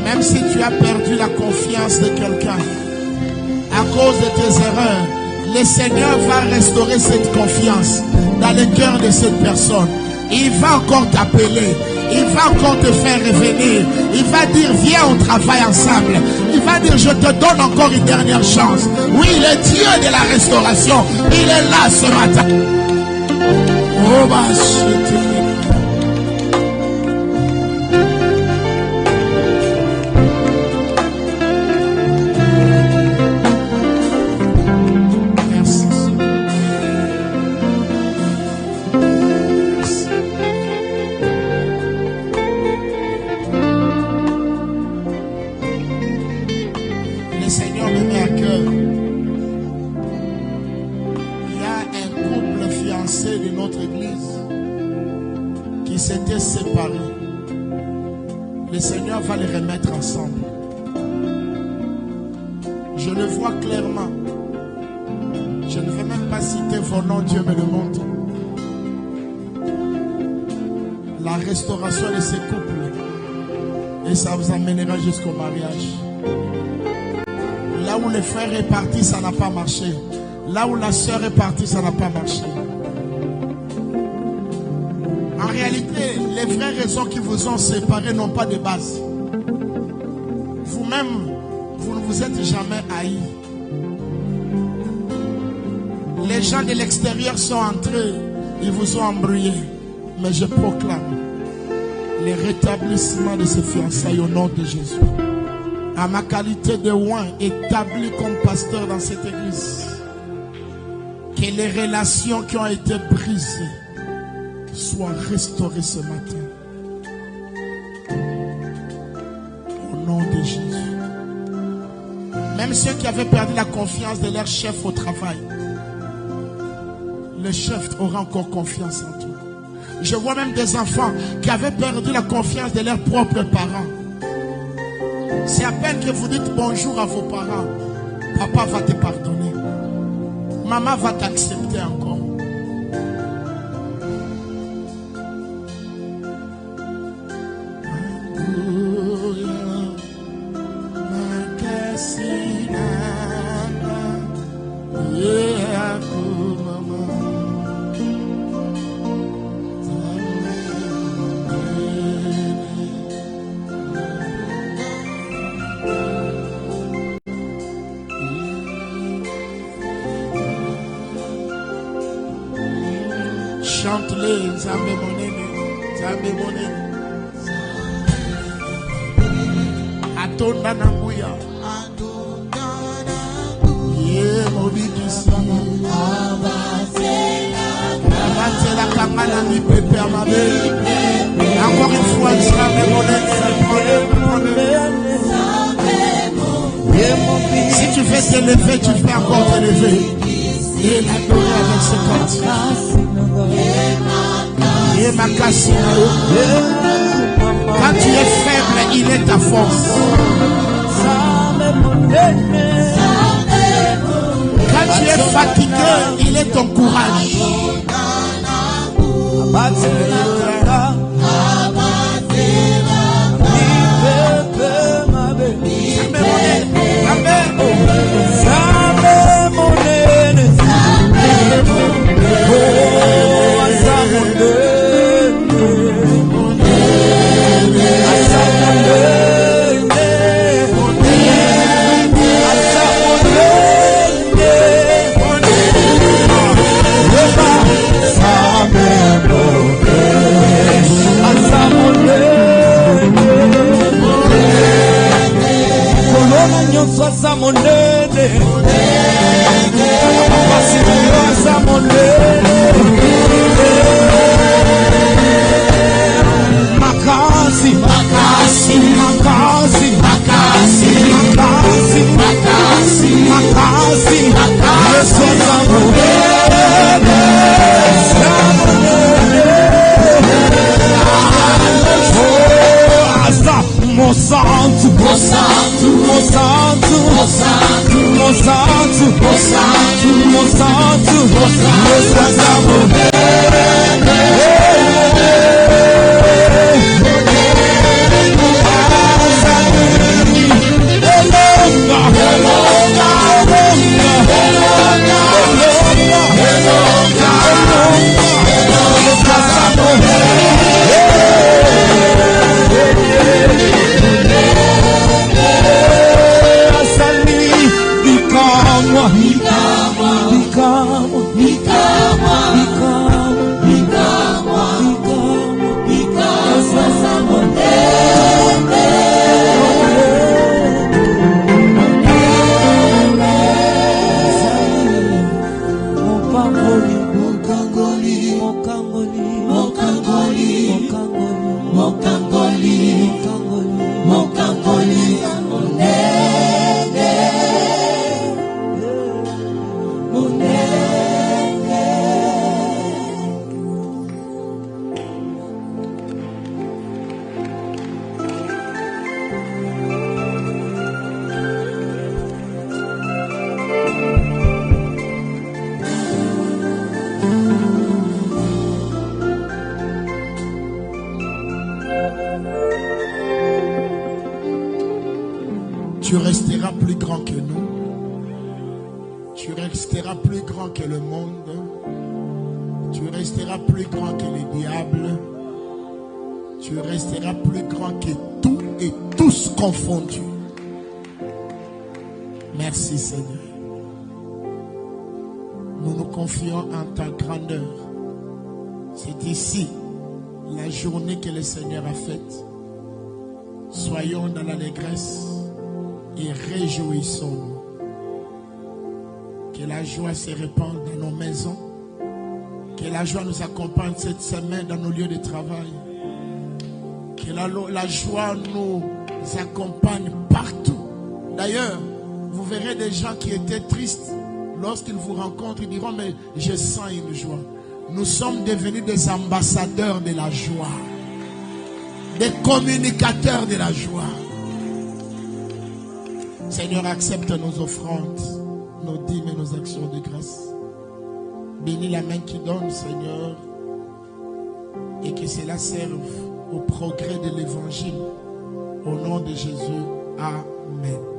Même si tu as perdu la confiance de quelqu'un à cause de tes erreurs, le Seigneur va restaurer cette confiance dans le cœur de cette personne. Il va encore t'appeler. Il va encore te faire revenir. Il va dire viens on travaille ensemble. Il va dire je te donne encore une dernière chance. Oui, il est Dieu de la restauration. Il est là ce matin. Oh bah le Seigneur va les remettre ensemble. Je le vois clairement. Je ne vais même pas citer vos noms, Dieu me le montre. La restauration de ces couples. Et ça vous amènera jusqu'au mariage. Là où le frère est parti, ça n'a pas marché. Là où la sœur est partie, ça n'a pas marché. En réalité, les vraies raisons qui vous ont séparés n'ont pas de base. Vous-même, vous ne vous êtes jamais haï. Les gens de l'extérieur sont entrés, ils vous ont embrouillé. Mais je proclame le rétablissement de ces fiançailles au nom de Jésus. À ma qualité de oint établi comme pasteur dans cette église, que les relations qui ont été brisées soient restaurées ce matin. Au nom de Jésus. Même ceux qui avaient perdu la confiance de leur chef au travail, le chef aura encore confiance en toi. Je vois même des enfants qui avaient perdu la confiance de leurs propres parents. C'est à peine que vous dites bonjour à vos parents, papa va te pardonner. Maman va t'accepter encore. Chante-les, Nzambe monene, Nzambe monene. Atonda na nguya. Ye mobikisi. Abatela kangana mi pepe amabe. Encore une fois, Nzambe monene, si tu veux t'élever, tu peux encore t'élever. Et l'adorer avec ce cantique. Quand tu es faible, il est ta force. Quand tu es fatigué, il est ton courage. Tu resteras plus grand que nous. Tu resteras plus grand que le monde. Tu resteras plus grand que les diables. Tu resteras plus grand que tout et tous confondus. Merci Seigneur. Nous nous confions en ta grandeur. C'est ici la journée que le Seigneur a faite. Soyons dans l'allégresse et réjouissons-nous. Que la joie se répande dans nos maisons. Que la joie nous accompagne cette semaine dans nos lieux de travail. Que la joie nous accompagne partout. D'ailleurs, vous verrez des gens qui étaient tristes. Lorsqu'ils vous rencontrent, ils diront, mais je sens une joie. Nous sommes devenus des ambassadeurs de la joie. Des communicateurs de la joie. Seigneur, accepte nos offrandes, nos dîmes et nos actions de grâce. Bénis la main qui donne, Seigneur, et que cela serve au progrès de l'évangile. Au nom de Jésus, Amen.